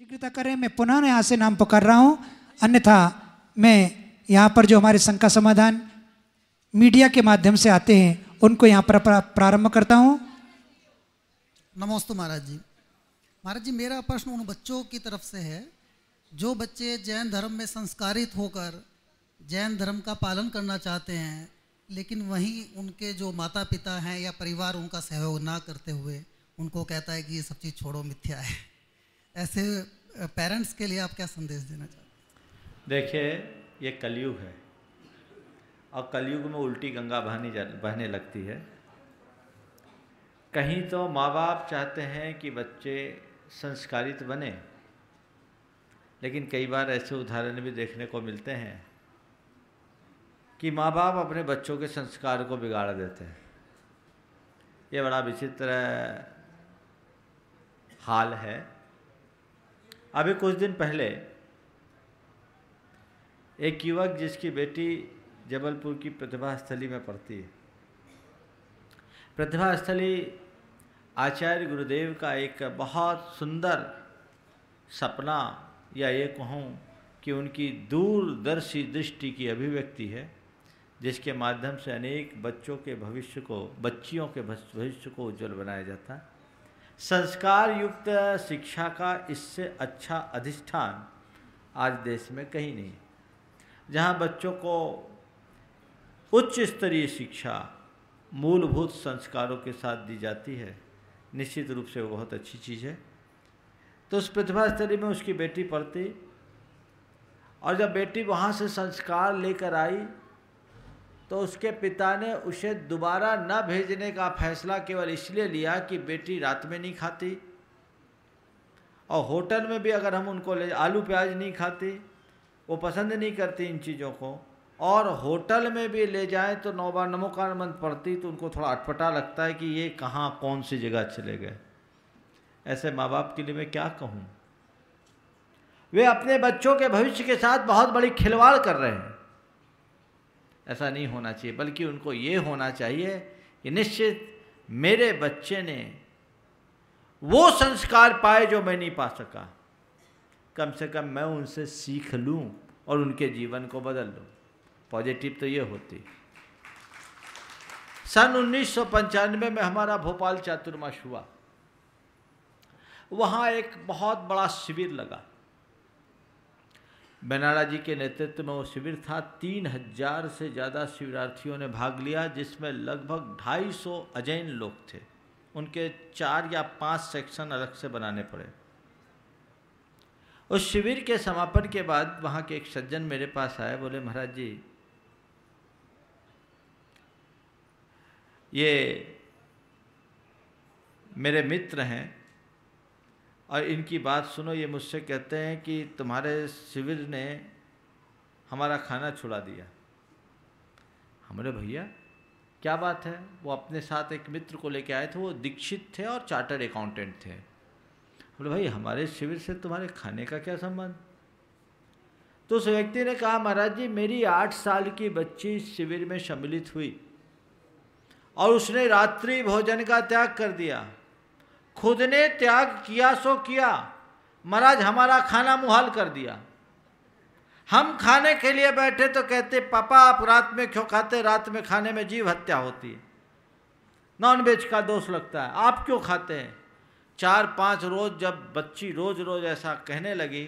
शीघ्रता करें। मैं पुनः यहाँ से नाम पुकार रहा हूँ, अन्यथा मैं यहाँ पर जो हमारे शंका समाधान मीडिया के माध्यम से आते हैं उनको यहाँ पर प्रारंभ करता हूँ। नमोस्तु महाराज जी। महाराज जी, मेरा प्रश्न उन बच्चों की तरफ से है जो बच्चे जैन धर्म में संस्कारित होकर जैन धर्म का पालन करना चाहते हैं, लेकिन वहीं उनके जो माता पिता हैं या परिवार उनका सहयोग ना करते हुए उनको कहता है कि ये सब चीज़ छोड़ो, मिथ्या है। ऐसे पेरेंट्स के लिए आप क्या संदेश देना चाहते हैं? देखिए, ये कलयुग है और कलयुग में उल्टी गंगा बहने लगती है। कहीं तो माँ बाप चाहते हैं कि बच्चे संस्कारित बने, लेकिन कई बार ऐसे उदाहरण भी देखने को मिलते हैं कि माँ बाप अपने बच्चों के संस्कार को बिगाड़ देते हैं। ये बड़ा विचित्र हाल है। अभी कुछ दिन पहले एक युवक जिसकी बेटी जबलपुर की प्रतिभा स्थली में पढ़ती है, प्रतिभा स्थली आचार्य गुरुदेव का एक बहुत सुंदर सपना या ये कहूँ कि उनकी दूरदर्शी दृष्टि की अभिव्यक्ति है, जिसके माध्यम से अनेक बच्चों के भविष्य को, बच्चियों के भविष्य को उज्जवल बनाया जाता है। संस्कार युक्त शिक्षा का इससे अच्छा अधिष्ठान आज देश में कहीं नहीं, जहाँ बच्चों को उच्च स्तरीय शिक्षा मूलभूत संस्कारों के साथ दी जाती है। निश्चित रूप से वो बहुत अच्छी चीज़ है। तो उस प्रतिभा स्थली में उसकी बेटी पढ़ती, और जब बेटी वहाँ से संस्कार लेकर आई तो उसके पिता ने उसे दोबारा न भेजने का फैसला केवल इसलिए लिया कि बेटी रात में नहीं खाती, और होटल में भी अगर हम उनको ले, आलू प्याज नहीं खाती, वो पसंद नहीं करती इन चीज़ों को, और होटल में भी ले जाएं तो 9 बार नमोकान पढ़ती तो उनको थोड़ा अटपटा लगता है कि ये कहाँ कौन सी जगह चले गए। ऐसे माँ बाप के लिए मैं क्या कहूँ। वे अपने बच्चों के भविष्य के साथ बहुत बड़ी खिलवाड़ कर रहे हैं। ऐसा नहीं होना चाहिए, बल्कि उनको ये होना चाहिए कि निश्चित मेरे बच्चे ने वो संस्कार पाए जो मैं नहीं पा सका, कम से कम मैं उनसे सीख लूँ और उनके जीवन को बदल लूँ। पॉजिटिव तो ये होती। सन 1995 में हमारा भोपाल चातुर्मास हुआ। वहाँ एक बहुत बड़ा शिविर लगा। बेनारा जी के नेतृत्व में वो शिविर था। 3000 से ज़्यादा शिविरार्थियों ने भाग लिया, जिसमें लगभग 250 अजैन लोग थे। उनके 4 या 5 सेक्शन अलग से बनाने पड़े। उस शिविर के समापन के बाद वहाँ के एक सज्जन मेरे पास आए, बोले महाराज जी, ये मेरे मित्र हैं और इनकी बात सुनो। ये मुझसे कहते हैं कि तुम्हारे शिविर ने हमारा खाना छुड़ा दिया। हमारे भैया क्या बात है। वो अपने साथ एक मित्र को लेके आए थे, वो दीक्षित थे और चार्टर्ड अकाउंटेंट थे। बोले भाई, हमारे शिविर से तुम्हारे खाने का क्या संबंध। तो उस व्यक्ति ने कहा, महाराज जी, मेरी 8 साल की बच्ची इस शिविर में सम्मिलित हुई और उसने रात्रि भोजन का त्याग कर दिया। खुद ने त्याग किया सो किया, महाराज हमारा खाना मुहाल कर दिया। हम खाने के लिए बैठे तो कहते, पापा आप रात में क्यों खाते, रात में खाने में जीव हत्या होती है, नॉन वेज का दोष लगता है, आप क्यों खाते हैं। 4-5 रोज जब बच्ची रोज रोज ऐसा कहने लगी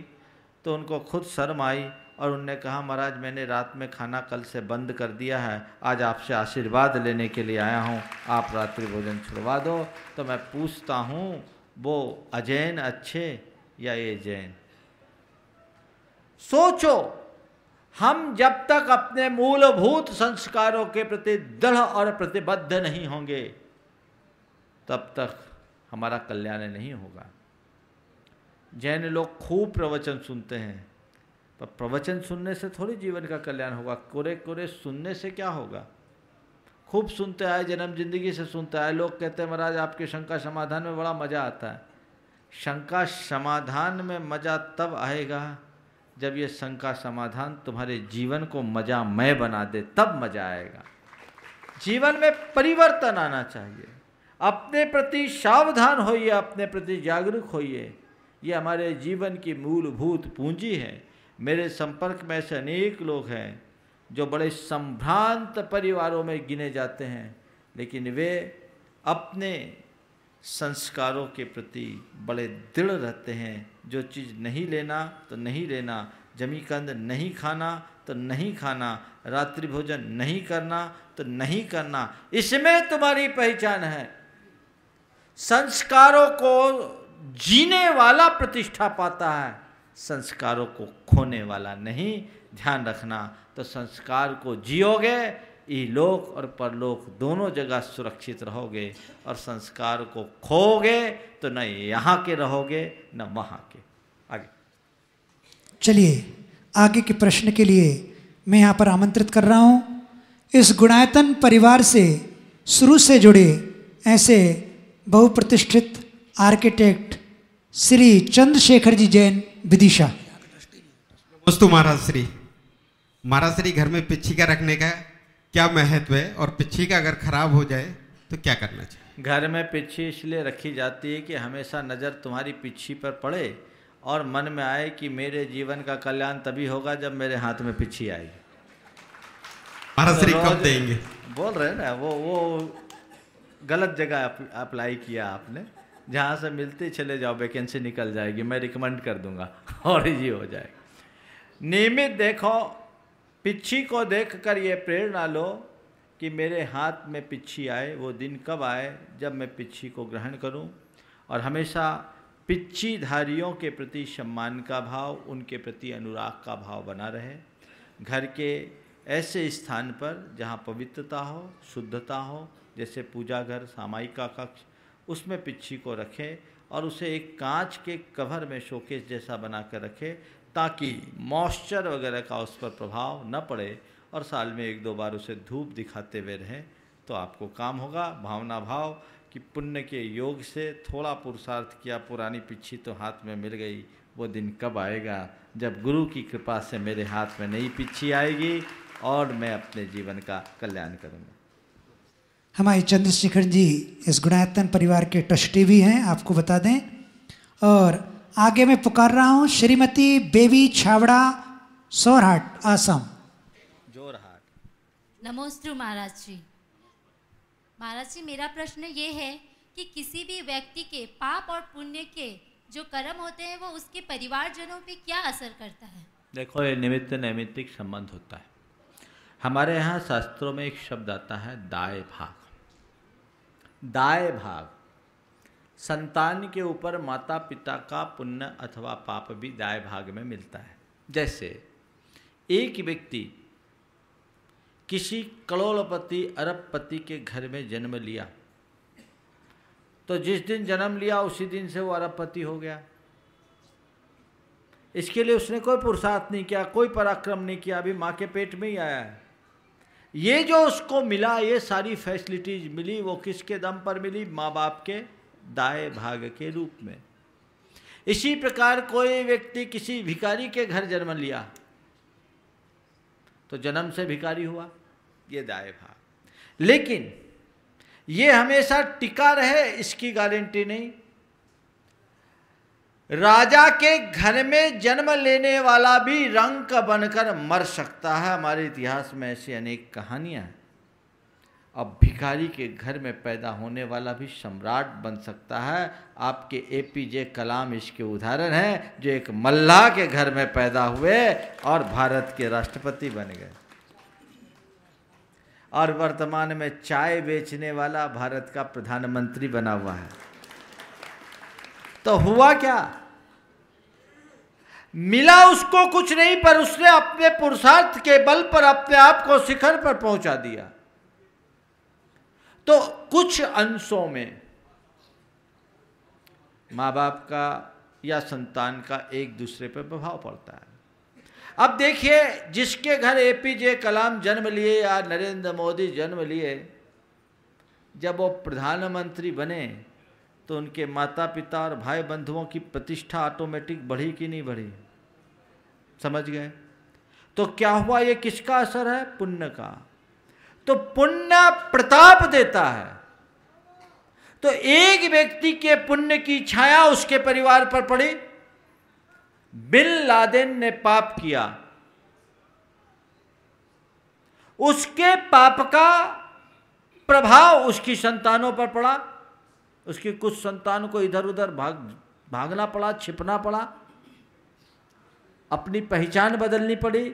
तो उनको खुद शर्म आई और उनने कहा, महाराज मैंने रात में खाना कल से बंद कर दिया है, आज आपसे आशीर्वाद लेने के लिए आया हूँ, आप रात्रि भोजन छुड़वा दो। तो मैं पूछता हूँ, वो अजैन अच्छे या ये जैन। सोचो, हम जब तक अपने मूलभूत संस्कारों के प्रति दृढ़ और प्रतिबद्ध नहीं होंगे तब तक हमारा कल्याण नहीं होगा। जैन लोग खूब प्रवचन सुनते हैं, पर प्रवचन सुनने से थोड़ी जीवन का कल्याण होगा। कोरे कोरे सुनने से क्या होगा। खूब सुनते आए, जन्म जिंदगी से सुनते आए। लोग कहते हैं महाराज आपके शंका समाधान में बड़ा मज़ा आता है। शंका समाधान में मज़ा तब आएगा जब ये शंका समाधान तुम्हारे जीवन को मज़ामय बना दे, तब मज़ा आएगा। जीवन में परिवर्तन आना चाहिए। अपने प्रति सावधान होइए, अपने प्रति जागरूक होइए। ये हमारे जीवन की मूलभूत पूंजी है। मेरे संपर्क में ऐसे अनेक लोग हैं जो बड़े संभ्रांत परिवारों में गिने जाते हैं, लेकिन वे अपने संस्कारों के प्रति बड़े दृढ़ रहते हैं। जो चीज़ नहीं लेना तो नहीं लेना, जमीकंद नहीं खाना तो नहीं खाना, रात्रि भोजन नहीं करना तो नहीं करना, इसमें तुम्हारी पहचान है। संस्कारों को जीने वाला प्रतिष्ठा पाता है, संस्कारों को खोने वाला नहीं। ध्यान रखना, तो संस्कार को जियोगे, इहलोक और परलोक दोनों जगह सुरक्षित रहोगे, और संस्कार को खोगे तो न यहाँ के रहोगे न वहाँ के। आगे चलिए आगे के प्रश्न के लिए मैं यहाँ पर आमंत्रित कर रहा हूँ इस गुणायतन परिवार से शुरू से जुड़े ऐसे बहुप्रतिष्ठित आर्किटेक्ट श्री चंद्रशेखर जी जैन विदिशा। नमस्ते महाराज श्री घर में पिच्छिका रखने का क्या महत्व है, और पिच्छिका अगर खराब हो जाए तो क्या करना चाहिए? घर में पिच्छी इसलिए रखी जाती है कि हमेशा नज़र तुम्हारी पिच्छी पर पड़े और मन में आए कि मेरे जीवन का कल्याण तभी होगा जब मेरे हाथ में पिच्छी आएगी। महाराज श्री कब देंगे? बोल रहे हैं ना, वो गलत जगह अप्लाई किया आपने। जहाँ से मिलते चले जाओ, वैकेंसी निकल जाएगी, मैं रिकमेंड कर दूंगा और ये हो जाएगा। नियमित देखो, पिच्छी को देखकर ये प्रेरणा लो कि मेरे हाथ में पिच्छी आए, वो दिन कब आए जब मैं पिच्छी को ग्रहण करूं। और हमेशा पिच्छीधारियों के प्रति सम्मान का भाव, उनके प्रति अनुराग का भाव बना रहे। घर के ऐसे स्थान पर जहाँ पवित्रता हो, शुद्धता हो, जैसे पूजा घर, सामायिक का कक्ष, उसमें पिच्छी को रखें और उसे एक कांच के कवर में शोकेस जैसा बना कर रखें, ताकि मॉइस्चर वगैरह का उस पर प्रभाव न पड़े, और साल में 1-2 बार उसे धूप दिखाते हुए रहें तो आपको काम होगा। भावना भाव कि पुण्य के योग से थोड़ा पुरुषार्थ किया, पुरानी पिच्छी तो हाथ में मिल गई, वो दिन कब आएगा जब गुरु की कृपा से मेरे हाथ में नई पिच्छी आएगी और मैं अपने जीवन का कल्याण करूँगा। हमारे चंद्रशेखर जी इस गुणायतन परिवार के ट्रस्टी भी हैं, आपको बता दें। और आगे मैं पुकार रहा हूँ श्रीमती बेबी छावड़ा, सोरहाट, आसाम। जोरहाट। नमोस्तु महाराज जी। महाराज जी, मेरा प्रश्न ये है कि किसी भी व्यक्ति के पाप और पुण्य के जो कर्म होते हैं वो उसके परिवारजनों पे क्या असर करता है? देखो, ये निमित्त नैमित्तिक संबंध होता है। हमारे यहाँ शास्त्रों में एक शब्द आता है दाय भाग। दाय भाग, संतान के ऊपर माता पिता का पुण्य अथवा पाप भी दाय भाग में मिलता है। जैसे एक व्यक्ति किसी करोड़पति अरबपति के घर में जन्म लिया, तो जिस दिन जन्म लिया उसी दिन से वो अरबपति हो गया। इसके लिए उसने कोई पुरुषार्थ नहीं किया, कोई पराक्रम नहीं किया, अभी माँ के पेट में ही आया है। ये जो उसको मिला, ये सारी फैसिलिटीज मिली, वो किसके दम पर मिली? माँ बाप के दाए भाग के रूप में। इसी प्रकार कोई व्यक्ति किसी भिखारी के घर जन्म लिया तो जन्म से भिखारी हुआ, ये दाए भाग। लेकिन ये हमेशा टिका रहे इसकी गारंटी नहीं। राजा के घर में जन्म लेने वाला भी रंक बनकर मर सकता है। हमारे इतिहास में ऐसी अनेक कहानियां हैं। अब भिखारी के घर में पैदा होने वाला भी सम्राट बन सकता है। आपके एपीजे कलाम इसके उदाहरण हैं, जो एक मल्लाह के घर में पैदा हुए और भारत के राष्ट्रपति बन गए, और वर्तमान में चाय बेचने वाला भारत का प्रधानमंत्री बना हुआ है। तो हुआ क्या? मिला उसको कुछ नहीं, पर उसने अपने पुरुषार्थ के बल पर अपने आप को शिखर पर पहुंचा दिया। तो कुछ अंशों में माँ बाप का या संतान का एक दूसरे पर प्रभाव पड़ता है। अब देखिए, जिसके घर एपीजे कलाम जन्म लिए या नरेंद्र मोदी जन्म लिए, जब वो प्रधानमंत्री बने तो उनके माता पिता और भाई बंधुओं की प्रतिष्ठा ऑटोमेटिक बढ़ी कि नहीं बढ़ी? समझ गए? तो क्या हुआ? ये किसका असर है? पुण्य का। तो पुण्य प्रताप देता है। तो एक व्यक्ति के पुण्य की छाया उसके परिवार पर पड़ी बिन लादेन ने पाप किया, उसके पाप का प्रभाव उसकी संतानों पर पड़ा। उसकी कुछ संतान को इधर उधर भागना पड़ा, छिपना पड़ा, अपनी पहचान बदलनी पड़ी।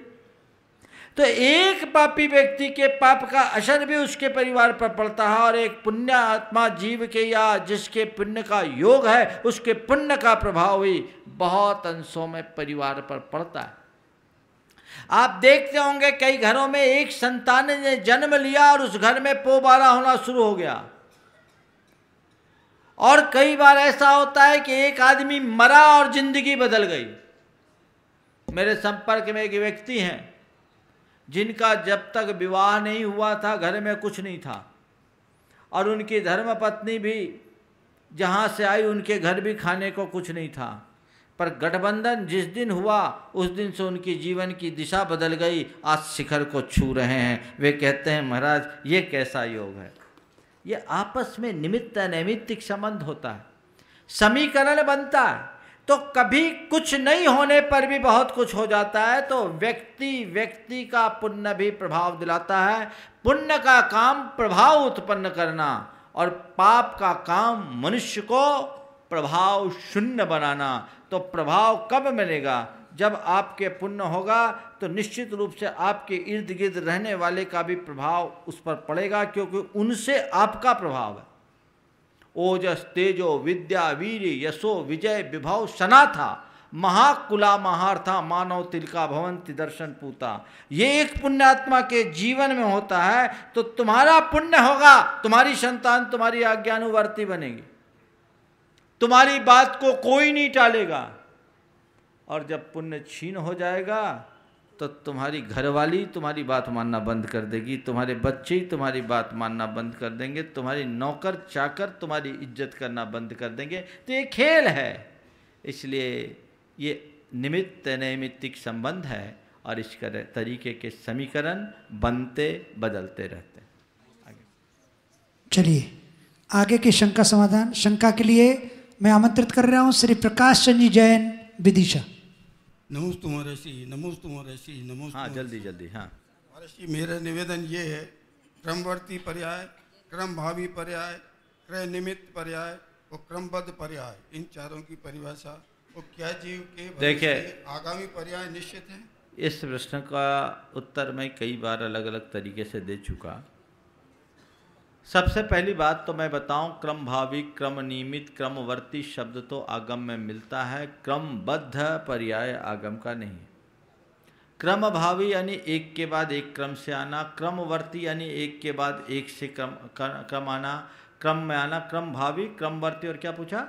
तो एक पापी व्यक्ति के पाप का असर भी उसके परिवार पर पड़ता है, और एक पुण्य आत्मा जीव के या जिसके पुण्य का योग है उसके पुण्य का प्रभाव भी बहुत अंशों में परिवार पर पड़ता है। आप देखते होंगे कई घरों में एक संतान ने जन्म लिया और उस घर में पोबारा होना शुरू हो गया, और कई बार ऐसा होता है कि एक आदमी मरा और जिंदगी बदल गई। मेरे संपर्क में एक व्यक्ति हैं जिनका जब तक विवाह नहीं हुआ था घर में कुछ नहीं था, और उनकी धर्मपत्नी भी जहाँ से आई उनके घर भी खाने को कुछ नहीं था, पर गठबंधन जिस दिन हुआ उस दिन से उनकी जीवन की दिशा बदल गई, आज शिखर को छू रहे हैं। वे कहते हैं महाराज ये कैसा योग है। ये आपस में निमित्त नैमित्तिक संबंध होता है, समीकरण बनता है, तो कभी कुछ नहीं होने पर भी बहुत कुछ हो जाता है। तो व्यक्ति का पुण्य भी प्रभाव दिलाता है। पुण्य का काम प्रभाव उत्पन्न करना, और पाप का काम मनुष्य को प्रभाव शून्य बनाना। तो प्रभाव कब मिलेगा? जब आपके पुण्य होगा तो निश्चित रूप से आपके इर्द गिर्द रहने वाले का भी प्रभाव उस पर पड़ेगा, क्योंकि उनसे आपका प्रभाव है। ओजस तेजो विद्या वीर यशो विजय विभव सनाथा महाकुला महार्था मानव तिलका भवंति दर्शन पूता। ये एक पुण्यात्मा के जीवन में होता है। तो तुम्हारा पुण्य होगा, तुम्हारी संतान तुम्हारी आज्ञानुवर्ती बनेगी, तुम्हारी बात को कोई नहीं टालेगा। और जब पुण्य छीन हो जाएगा तो तुम्हारी घरवाली तुम्हारी बात मानना बंद कर देगी, तुम्हारे बच्चे ही तुम्हारी बात मानना बंद कर देंगे, तुम्हारी नौकर चाकर तुम्हारी इज्जत करना बंद कर देंगे। तो ये खेल है, इसलिए ये निमित्त नैमित्तिक संबंध है, और इस तरीके के समीकरण बनते बदलते रहते हैं। आगे चलिए आगे की शंका समाधान। शंका के लिए मैं आमंत्रित कर रहा हूँ श्री प्रकाश चंद जी जैन विदिशा। नमोस्तु महर्षि, नमोस्तु महर्षि, नमोस्तु। हाँ जल्दी जल्दी। हाँ महर्षि, मेरा निवेदन ये है, क्रमवर्ती पर्याय, क्रम भावी पर्याय, क्रय निमित्त पर्याय और क्रमबद्ध पर्याय, इन चारों की परिभाषा और क्या जीव के देखिए आगामी पर्याय निश्चित है? इस प्रश्न का उत्तर मैं कई बार अलग अलग तरीके से दे चुका। सबसे पहली बात तो मैं बताऊं, क्रम भावी, क्रम नियमित, क्रमवर्ती शब्द तो आगम में मिलता है, क्रमबद्ध पर्याय आगम का नहीं है। क्रम भावी यानी एक के बाद एक क्रम से आना, क्रमवर्ती यानी एक के बाद एक से क्रम आना, क्रम में आना। क्रम भावी, क्रमवर्ती और क्या पूछा?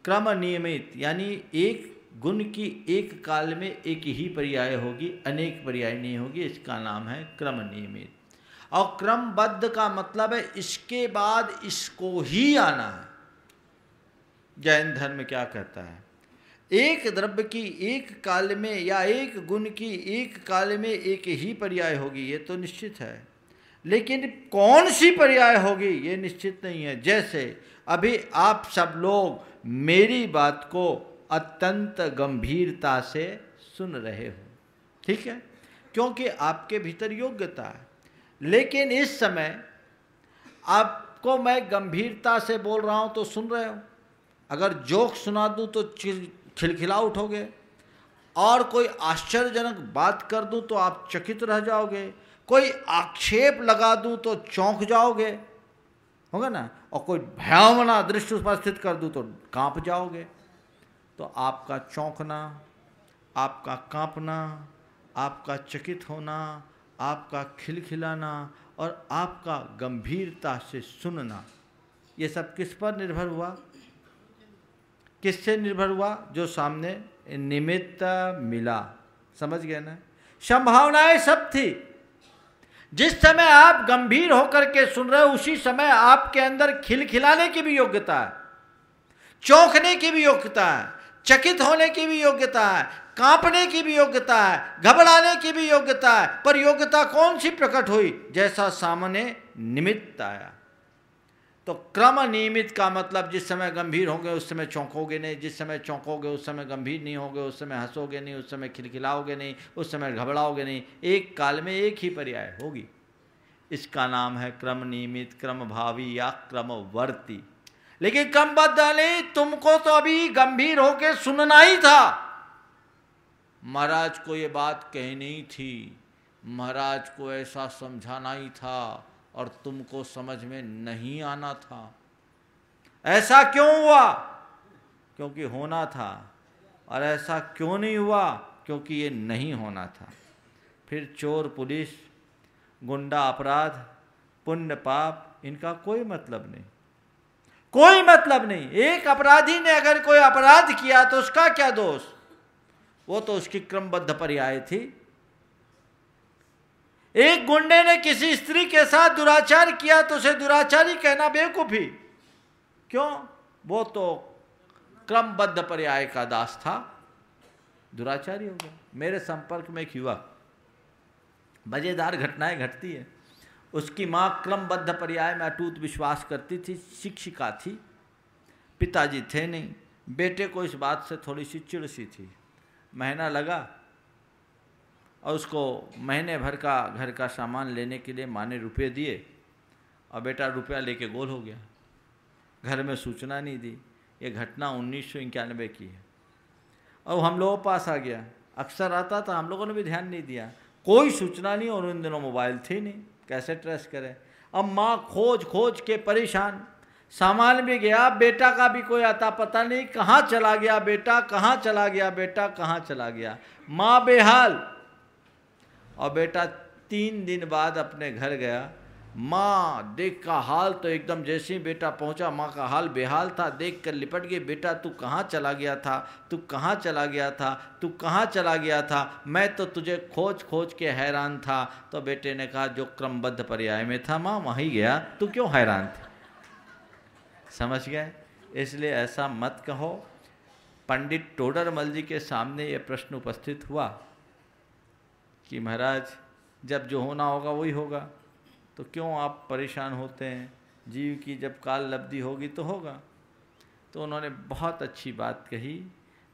क्रम नियमित यानी एक गुण की एक काल में एक ही पर्याय होगी, अनेक पर्याय नहीं होगी, इसका नाम है क्रम नियमित। और क्रमबद्ध का मतलब है इसके बाद इसको ही आना है। जैन धर्म क्या कहता है? एक द्रव्य की एक काल में या एक गुण की एक काल में एक ही पर्याय होगी, ये तो निश्चित है, लेकिन कौन सी पर्याय होगी ये निश्चित नहीं है। जैसे अभी आप सब लोग मेरी बात को अत्यंत गंभीरता से सुन रहे हो, ठीक है, क्योंकि आपके भीतर योग्यता है। लेकिन इस समय आपको मैं गंभीरता से बोल रहा हूँ तो सुन रहे हो। अगर जोक सुना दूँ तो खिलखिला उठोगे, और कोई आश्चर्यजनक बात कर दूँ तो आप चकित रह जाओगे, कोई आक्षेप लगा दूँ तो चौंक जाओगे, होगा ना, और कोई भयावना दृश्य उपस्थित कर दूँ तो कांप जाओगे। तो आपका चौंकना, आपका कांपना, आपका चकित होना, आपका खिलखिलाना और आपका गंभीरता से सुनना, ये सब किस पर निर्भर हुआ? किससे निर्भर हुआ? जो सामने निमित्त मिला। समझ गए ना? संभावनाएं सब थी। जिस समय आप गंभीर होकर के सुन रहे हो उसी समय आपके अंदर खिलखिलाने की भी योग्यता है, चौंकने की भी योग्यता है, चकित होने की भी योग्यता है, कांपने की भी योग्यता है, घबराने की भी योग्यता है। पर योग्यता कौन सी प्रकट हुई? जैसा सामने निमित्त आया। तो क्रम नियमित का मतलब जिस समय गंभीर होगे उस समय चौंकोगे नहीं, जिस समय चौंकोगे उस समय गंभीर नहीं होगे, उस समय हंसोगे नहीं, उस समय खिलखिलाओगे नहीं, उस समय घबराओगे नहीं, एक काल में एक ही पर्याय होगी। इसका नाम है क्रम नियमित, क्रम भावी या क्रमवर्ती। लेकिन क्रमबद्ध नहीं, तुमको तो अभी गंभीर होके सुनना ही था। महाराज को ये बात कहनी थी, महाराज को ऐसा समझाना ही था और तुमको समझ में नहीं आना था। ऐसा क्यों हुआ? क्योंकि होना था। और ऐसा क्यों नहीं हुआ? क्योंकि ये नहीं होना था। फिर चोर पुलिस, गुंडा अपराध, पुण्य पाप, इनका कोई मतलब नहीं, कोई मतलब नहीं। एक अपराधी ने अगर कोई अपराध किया तो उसका क्या दोष? वो तो उसकी क्रमबद्ध पर्याय थी। एक गुंडे ने किसी स्त्री के साथ दुराचार किया तो उसे दुराचारी कहना बेवकूफी। क्यों? वो तो क्रमबद्ध पर्याय का दास था, दुराचारी हो गया। मेरे संपर्क में एक युवक, मजेदार घटनाएं घटती है। उसकी माँ क्रमबद्ध पर्याय में अटूट विश्वास करती थी, शिक्षिका थी, पिताजी थे नहीं। बेटे को इस बात से थोड़ी सी चिढ़ सी थी। महीना लगा और उसको महीने भर का घर का सामान लेने के लिए माँ ने रुपये दिए और बेटा रुपया लेके गोल हो गया। घर में सूचना नहीं दी। ये घटना 1991 की है और हम लोगों के पास आ गया। अक्सर आता था, हम लोगों ने भी ध्यान नहीं दिया। कोई सूचना नहीं और उन दिनों मोबाइल थे नहीं, कैसे ट्रेस करें। अब माँ खोज खोज के परेशान, सामान भी गया, बेटा का भी कोई आता पता नहीं, कहाँ चला गया बेटा, कहाँ चला गया बेटा, कहाँ चला गया। माँ बेहाल। और बेटा 3 दिन बाद अपने घर गया। माँ देख का हाल तो एकदम, जैसे ही बेटा पहुंचा माँ का हाल बेहाल था। देख कर लिपट गई, बेटा तू कहाँ चला गया था, तू कहाँ चला गया था, तू कहाँ चला गया था, मैं तो तुझे खोज खोज के हैरान था। तो बेटे ने कहा जो क्रमबद्ध पर्याय में था माँ वहीं गया, तू क्यों हैरान थी? समझ गए? इसलिए ऐसा मत कहो। पंडित टोडरमल जी के सामने ये प्रश्न उपस्थित हुआ कि महाराज जब जो होना होगा वही होगा, तो क्यों आप परेशान होते हैं? जीव की जब काल लब्धि होगी तो होगा। तो उन्होंने बहुत अच्छी बात कही।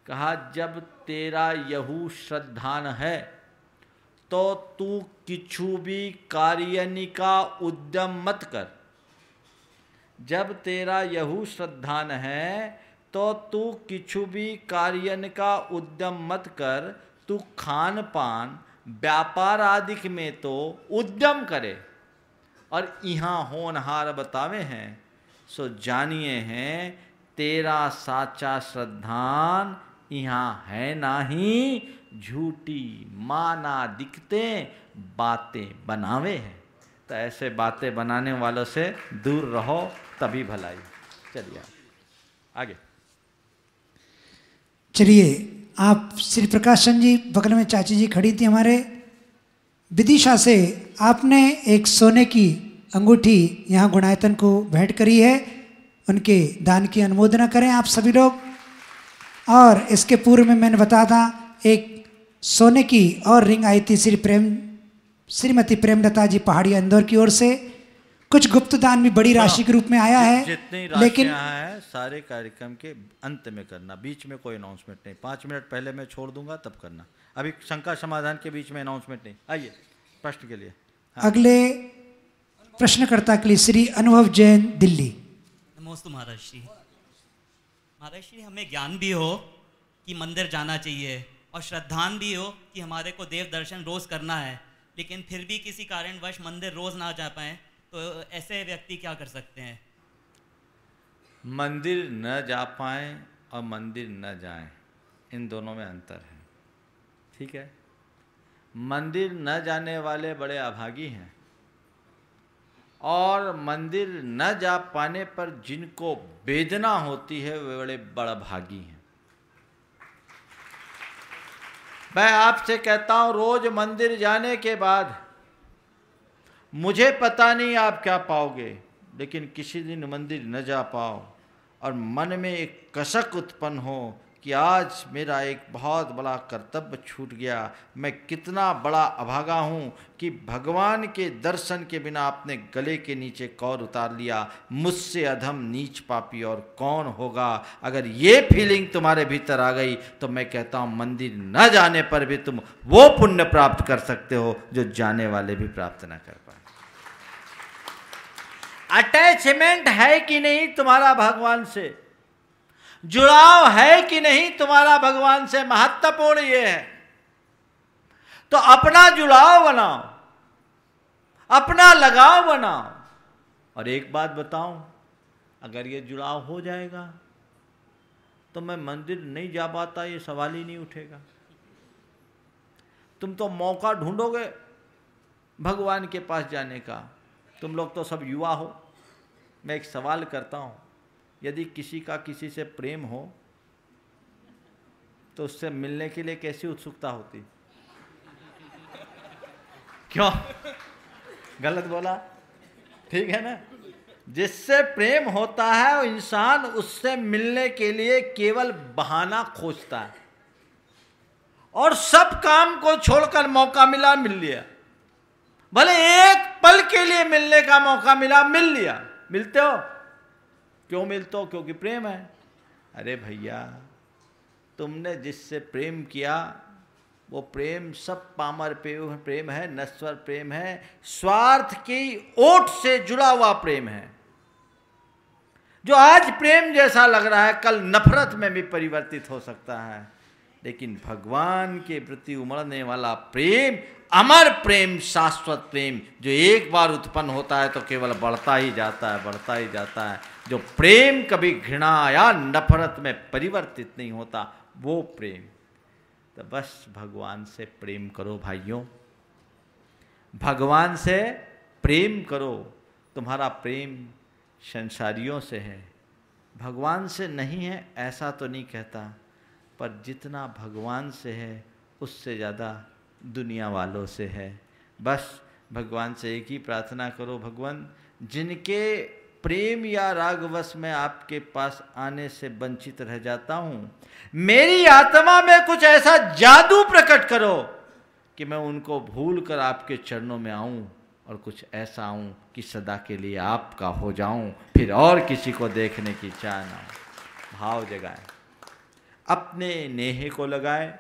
कहा जब तेरा यहू श्रद्धान है तो तू किछु भी कार्यनि का उद्यम मत कर। जब तेरा यहू श्रद्धान है तो तू किछु भी कार्यन का उद्यम मत कर। तू खान पान व्यापार आदि में तो उद्यम करे और यहाँ होनहार बतावे हैं। सो जानिए हैं तेरा साचा श्रद्धान यहाँ है नाही, झूठी माना दिखते बातें बनावे हैं। तो ऐसे बातें बनाने वालों से दूर रहो, तभी भलाई। चलिए आगे। चलिए, आप श्री प्रकाशन जी, बगल में चाची जी खड़ी थी हमारे, विदिशा से आपने एक सोने की अंगूठी यहाँ गुणायतन को भेंट करी है। उनके दान की अनुमोदना करें आप सभी लोग। और इसके पूर्व में मैंने बताया था एक सोने की और रिंग आई थी श्रीमती प्रेमलता जी पहाड़ी इंदौर की ओर से। कुछ गुप्त दान भी बड़ी राशि के रूप में आया है। जितनी राशि है सारे कार्यक्रम के अंत में करना, बीच में कोई अनाउंसमेंट नहीं। 5 मिनट पहले मैं छोड़ दूंगा तब करना, अभी शंका समाधान के बीच में अनाउंसमेंट नहीं। आइए प्रश्न के लिए। हाँ। अगले प्रश्नकर्ता के लिए श्री अनुभव जैन, दिल्ली। नमोस्तु महाराज श्री। महाराज श्री, हमें ज्ञान भी हो कि मंदिर जाना चाहिए और श्रद्धान भी हो कि हमारे को देव दर्शन रोज करना है, लेकिन फिर भी किसी कारणवश मंदिर रोज ना जा पाए तो ऐसे व्यक्ति क्या कर सकते हैं? मंदिर न जा पाए और मंदिर न जाएं, इन दोनों में अंतर है। ठीक है? मंदिर न जाने वाले बड़े अभागी हैं और मंदिर न जा पाने पर जिनको वेदना होती है वे बड़े बड़भागी हैं। मैं आपसे कहता हूं रोज मंदिर जाने के बाद मुझे पता नहीं आप क्या पाओगे, लेकिन किसी दिन मंदिर न जा पाओ और मन में एक कसक उत्पन्न हो कि आज मेरा एक बहुत बड़ा कर्तव्य छूट गया, मैं कितना बड़ा अभागा हूँ कि भगवान के दर्शन के बिना अपने गले के नीचे कौर उतार लिया। मुझसे अधम नीच पापी और कौन होगा। अगर ये फीलिंग तुम्हारे भीतर आ गई तो मैं कहता हूँ मंदिर न जाने पर भी तुम वो पुण्य प्राप्त कर सकते हो जो जाने वाले भी प्राप्त न कर पाए। अटैचमेंट है कि नहीं तुम्हारा भगवान से, जुड़ाव है कि नहीं तुम्हारा भगवान से, महत्वपूर्ण ये है। तो अपना जुड़ाव बनाओ, अपना लगाव बनाओ। और एक बात बताऊं, अगर ये जुड़ाव हो जाएगा तो मैं मंदिर नहीं जा पाता ये सवाल ही नहीं उठेगा। तुम तो मौका ढूंढोगे भगवान के पास जाने का। तुम लोग तो सब युवा हो। मैं एक सवाल करता हूं, यदि किसी का किसी से प्रेम हो तो उससे मिलने के लिए कैसी उत्सुकता होती? क्यों? गलत बोला? ठीक है ना? जिससे प्रेम होता है वो इंसान उससे मिलने के लिए केवल बहाना खोजता है, और सब काम को छोड़कर मौका मिला मिल लिया। भले एक पल के लिए मिलने का मौका मिला मिल लिया। मिलते हो? क्यों मिलते हो? क्योंकि प्रेम है। अरे भैया, तुमने जिससे प्रेम किया वो प्रेम सब पामर प्रेम है, नश्वर प्रेम है, स्वार्थ की ओट से जुड़ा हुआ प्रेम है, जो आज प्रेम जैसा लग रहा है कल नफरत में भी परिवर्तित हो सकता है। लेकिन भगवान के प्रति उमड़ने वाला प्रेम अमर प्रेम, शाश्वत प्रेम, जो एक बार उत्पन्न होता है तो केवल बढ़ता ही जाता है, बढ़ता ही जाता है। जो प्रेम कभी घृणा या नफरत में परिवर्तित नहीं होता, वो प्रेम। तो बस भगवान से प्रेम करो भाइयों, भगवान से प्रेम करो। तुम्हारा प्रेम संसारियों से है, भगवान से नहीं है ऐसा तो नहीं कहता, पर जितना भगवान से है उससे ज़्यादा दुनिया वालों से है। बस भगवान से एक ही प्रार्थना करो, भगवान जिनके प्रेम या रागवश में आपके पास आने से वंचित रह जाता हूँ, मेरी आत्मा में कुछ ऐसा जादू प्रकट करो कि मैं उनको भूल कर आपके चरणों में आऊँ और कुछ ऐसा आऊँ कि सदा के लिए आपका हो जाऊँ, फिर और किसी को देखने की चाह ना हो। भाव जगाए, अपने नेहे को लगाए।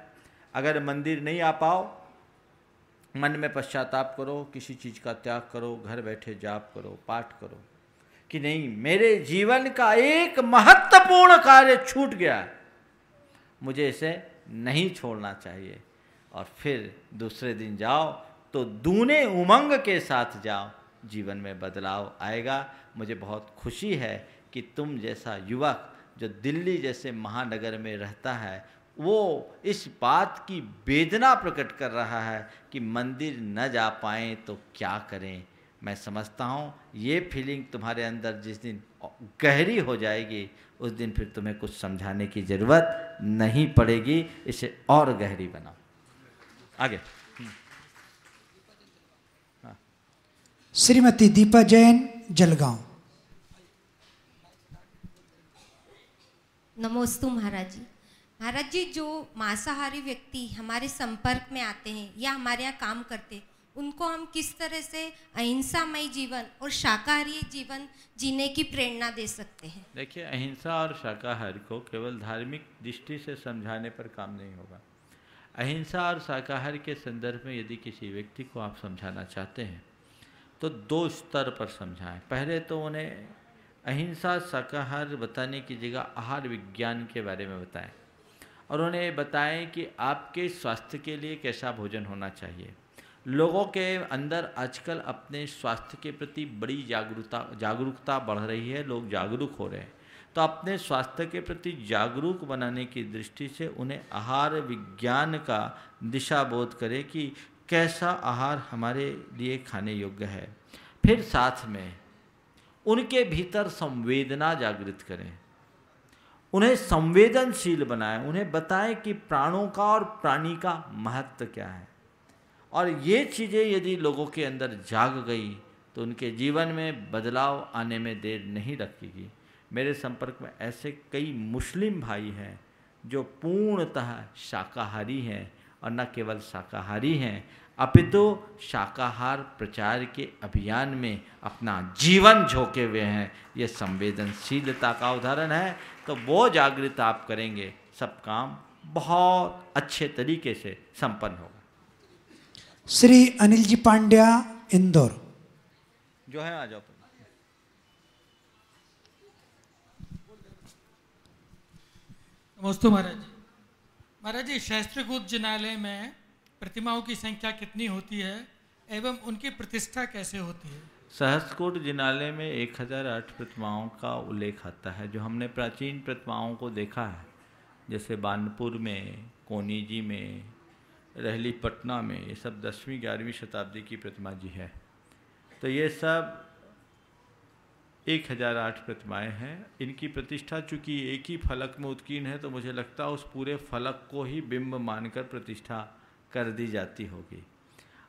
अगर मंदिर नहीं आ पाओ, मन में पश्चाताप करो, किसी चीज़ का त्याग करो, घर बैठे जाप करो, पाठ करो कि नहीं, मेरे जीवन का एक महत्वपूर्ण कार्य छूट गया, मुझे इसे नहीं छोड़ना चाहिए। और फिर दूसरे दिन जाओ तो दूने उमंग के साथ जाओ, जीवन में बदलाव आएगा। मुझे बहुत खुशी है कि तुम जैसा युवक जो दिल्ली जैसे महानगर में रहता है, वो इस बात की वेदना प्रकट कर रहा है कि मंदिर न जा पाएँ तो क्या करें। मैं समझता हूँ ये फीलिंग तुम्हारे अंदर जिस दिन गहरी हो जाएगी, उस दिन फिर तुम्हें कुछ समझाने की ज़रूरत नहीं पड़ेगी। इसे और गहरी बनाओ। आगे। श्रीमती दीपा जैन, जलगांव। नमोस्तु महाराज जी। महाराज जी, जो मांसाहारी व्यक्ति हमारे संपर्क में आते हैं या हमारे यहाँ काम करते, उनको हम किस तरह से अहिंसामय जीवन और शाकाहारी जीवन जीने की प्रेरणा दे सकते हैं? देखिए, अहिंसा और शाकाहारी को केवल धार्मिक दृष्टि से समझाने पर काम नहीं होगा। अहिंसा और शाकाहारी के संदर्भ में यदि किसी व्यक्ति को आप समझाना चाहते हैं तो दो स्तर पर समझाएं। पहले तो उन्हें अहिंसा शाकाहार बताने की जगह आहार विज्ञान के बारे में बताएं, और उन्हें बताएं कि आपके स्वास्थ्य के लिए कैसा भोजन होना चाहिए। लोगों के अंदर आजकल अपने स्वास्थ्य के प्रति बड़ी जागरूकता बढ़ रही है, लोग जागरूक हो रहे हैं। तो अपने स्वास्थ्य के प्रति जागरूक बनाने की दृष्टि से उन्हें आहार विज्ञान का दिशा बोध करें कि कैसा आहार हमारे लिए खाने योग्य है। फिर साथ में उनके भीतर संवेदना जागृत करें, उन्हें संवेदनशील बनाएं, उन्हें बताएं कि प्राणों का और प्राणी का महत्व क्या है। और ये चीज़ें यदि लोगों के अंदर जाग गई तो उनके जीवन में बदलाव आने में देर नहीं लगेगी। मेरे संपर्क में ऐसे कई मुस्लिम भाई हैं जो पूर्णतः शाकाहारी हैं और न केवल शाकाहारी हैं अपितु शाकाहार प्रचार के अभियान में अपना जीवन झोंके हुए हैं। ये संवेदनशीलता का उदाहरण है। तो वो जागृत आप करेंगे, सब काम बहुत अच्छे तरीके से संपन्न होगा। श्री अनिल जी पांड्या, इंदौर। जो है आ जाओ। नमस्ते महाराज जी। महाराज जी, शास्त्रीकृत जिनालय में प्रतिमाओं की संख्या कितनी होती है एवं उनकी प्रतिष्ठा कैसे होती है? सहस्त्रकूट जिनालय में 1008 प्रतिमाओं का उल्लेख आता है। जो हमने प्राचीन प्रतिमाओं को देखा है, जैसे बानपुर में, कोनीजी में, रहली पटना में, ये सब 10वीं 11वीं शताब्दी की प्रतिमा जी है। तो ये सब 1008 प्रतिमाएं हैं। इनकी प्रतिष्ठा चूँकि एक ही फलक में उत्कीर्ण है, तो मुझे लगता है उस पूरे फलक को ही बिंब मानकर प्रतिष्ठा कर दी जाती होगी।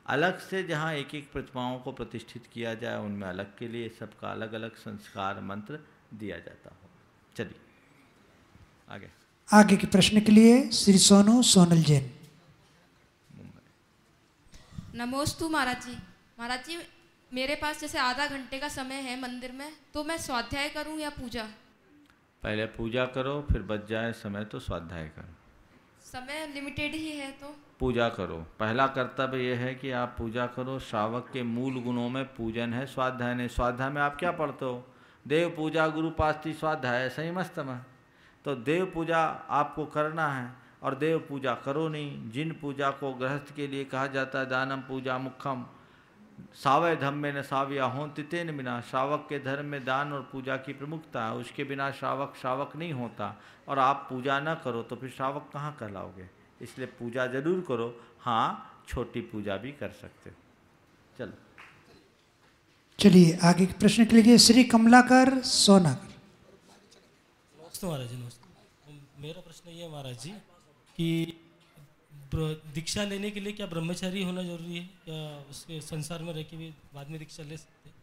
अलग से जहाँ एक एक प्रतिमाओं को प्रतिष्ठित किया जाए, उनमें अलग के लिए सबका अलग अलग संस्कार मंत्र दिया जाता हो। चलिए आगे के प्रश्न के लिए श्री सोनू सोनल जैन। नमोस्तु महाराज जी। महाराज जी, मेरे पास जैसे आधा घंटे का समय है मंदिर में, तो मैं स्वाध्याय करूं या पूजा? पहले पूजा करो, फिर बच जाए समय तो स्वाध्याय करो। समय लिमिटेड ही है तो पूजा करो। पहला कर्तव्य यह है कि आप पूजा करो। श्रावक के मूल गुणों में पूजन है, स्वाध्याय नहीं। स्वाध्याय में आप क्या पढ़ते हो? देव पूजा गुरु पास्ती स्वाध्याय सही मस्तम है। तो देव पूजा आपको करना है और देव पूजा करो नहीं। जिन पूजा को गृहस्थ के लिए कहा जाता है दानम पूजा मुखम सावय धम्मे न साव्या हों तितेन बिना। श्रावक के धर्म में दान और पूजा की प्रमुखता है, उसके बिना श्रावक नहीं होता। और आप पूजा न करो तो फिर श्रावक कहाँ कहलाओगे? इसलिए पूजा जरूर करो। हाँ, छोटी पूजा भी कर सकते हो। चलो चलिए आगे के प्रश्न के लिए श्री कमलाकर सोनाकर। नमस्ते महाराज जी। नमस्ते। मेरा प्रश्न ये है महाराज जी कि दीक्षा लेने के लिए क्या ब्रह्मचारी होना जरूरी है, क्या उसके संसार में रह के भी बाद में दीक्षा ले सकते हैं?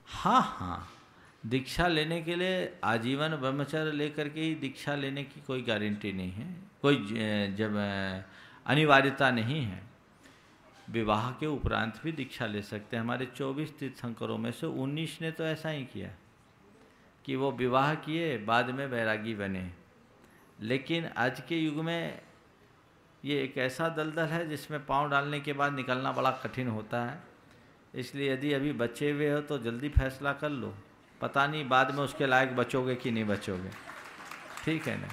हाँ, दीक्षा लेने के लिए आजीवन ब्रह्मचर्य लेकर के ही दीक्षा लेने की कोई गारंटी नहीं है, कोई जब अनिवार्यता नहीं है। विवाह के उपरांत भी दीक्षा ले सकते हैं। हमारे 24 तीर्थंकरों में से 19 ने तो ऐसा ही किया कि वो विवाह किए, बाद में वैरागी बने। लेकिन आज के युग में ये एक ऐसा दलदल है जिसमें पांव डालने के बाद निकलना बड़ा कठिन होता है। इसलिए यदि अभी बचे हुए हो तो जल्दी फैसला कर लो, पता नहीं बाद में उसके लायक बचोगे कि नहीं बचोगे। ठीक है ना?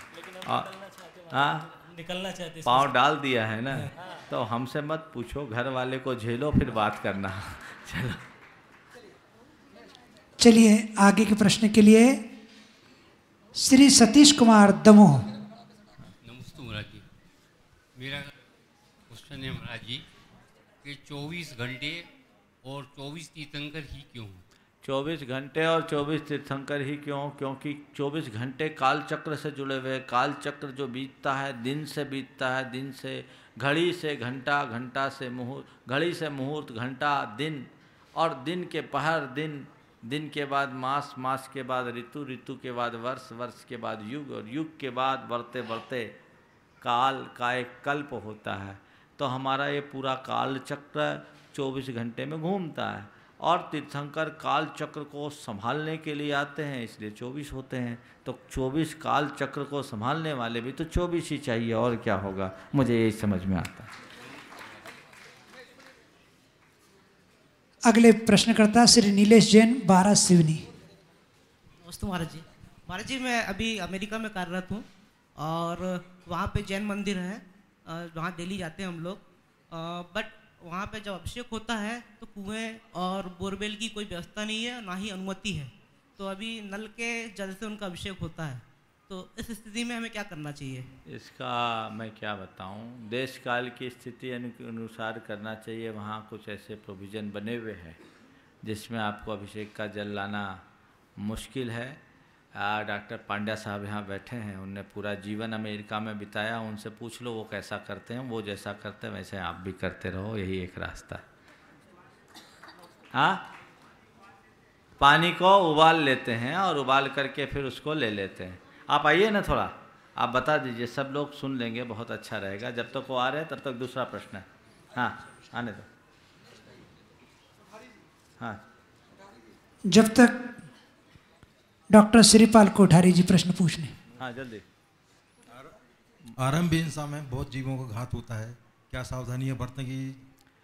हाँ, निकलना चाहते, पांव डाल दिया है ना, तो हमसे मत पूछो, घर वाले को झेलो, फिर बात करना। चलो चलिए आगे के प्रश्न के लिए श्री सतीश कुमार दमोह। नमस्ते महाराज जी। मेरा क्वेश्चन है महाराज जी कि 24 घंटे और 24 तीर्थंकर ही क्यों? 24 घंटे और 24 तीर्थंकर ही क्यों? क्योंकि 24 घंटे काल चक्र से जुड़े हुए। काल चक्र जो बीतता है दिन से बीतता है, दिन से घड़ी से घंटा, घंटा से मुहूर्त, घड़ी से मुहूर्त, घंटा दिन, और दिन के पहर दिन, दिन के बाद मास, मास के बाद ऋतु, ऋतु के बाद वर्ष, वर्ष के बाद युग, और युग के बाद बढ़ते बढ़ते काल का एक कल्प होता है। तो हमारा ये पूरा काल चक्र 24 घंटे में घूमता है। और तीर्थंकर काल चक्र को संभालने के लिए आते हैं, इसलिए 24 होते हैं। तो 24 काल चक्र को संभालने वाले भी तो 24 ही चाहिए, और क्या होगा? मुझे यही समझ में आता है। अगले प्रश्नकर्ता श्री नीलेश जैन, 12 सिवनी। नमस्ते महाराज जी। महाराज जी, मैं अभी अमेरिका में कार्यरत हूँ और वहाँ पे जैन मंदिर है, वहाँ डेली जाते हैं हम लोग। बट वहाँ पे जब अभिषेक होता है तो कुएं और बोरवेल की कोई व्यवस्था नहीं है, ना ही अनुमति है। तो अभी नल के जल से उनका अभिषेक होता है। तो इस स्थिति में हमें क्या करना चाहिए? इसका मैं क्या बताऊं, देश काल की स्थिति अनुसार करना चाहिए। वहाँ कुछ ऐसे प्रोविज़न बने हुए हैं जिसमें आपको अभिषेक का जल लाना मुश्किल है। डॉक्टर पांड्या साहब यहाँ बैठे हैं, उनने पूरा जीवन अमेरिका में बिताया। उनसे पूछ लो वो कैसा करते हैं। वो जैसा करते हैं वैसे आप भी करते रहो, यही एक रास्ता है। हाँ, पानी को उबाल लेते हैं और उबाल करके फिर उसको ले लेते हैं। आप आइए ना थोड़ा, आप बता दीजिए, सब लोग सुन लेंगे, बहुत अच्छा रहेगा। जब तक वो आ रहे हैं तब तक दूसरा प्रश्न है। हाँ, आने दो। हाँ, जब तक डॉक्टर श्रीपाल कोठारी जी प्रश्न पूछने। हाँ, जल्दी। आरंभ हिंसा में बहुत जीवों का घात होता है, क्या सावधानियां बरतने की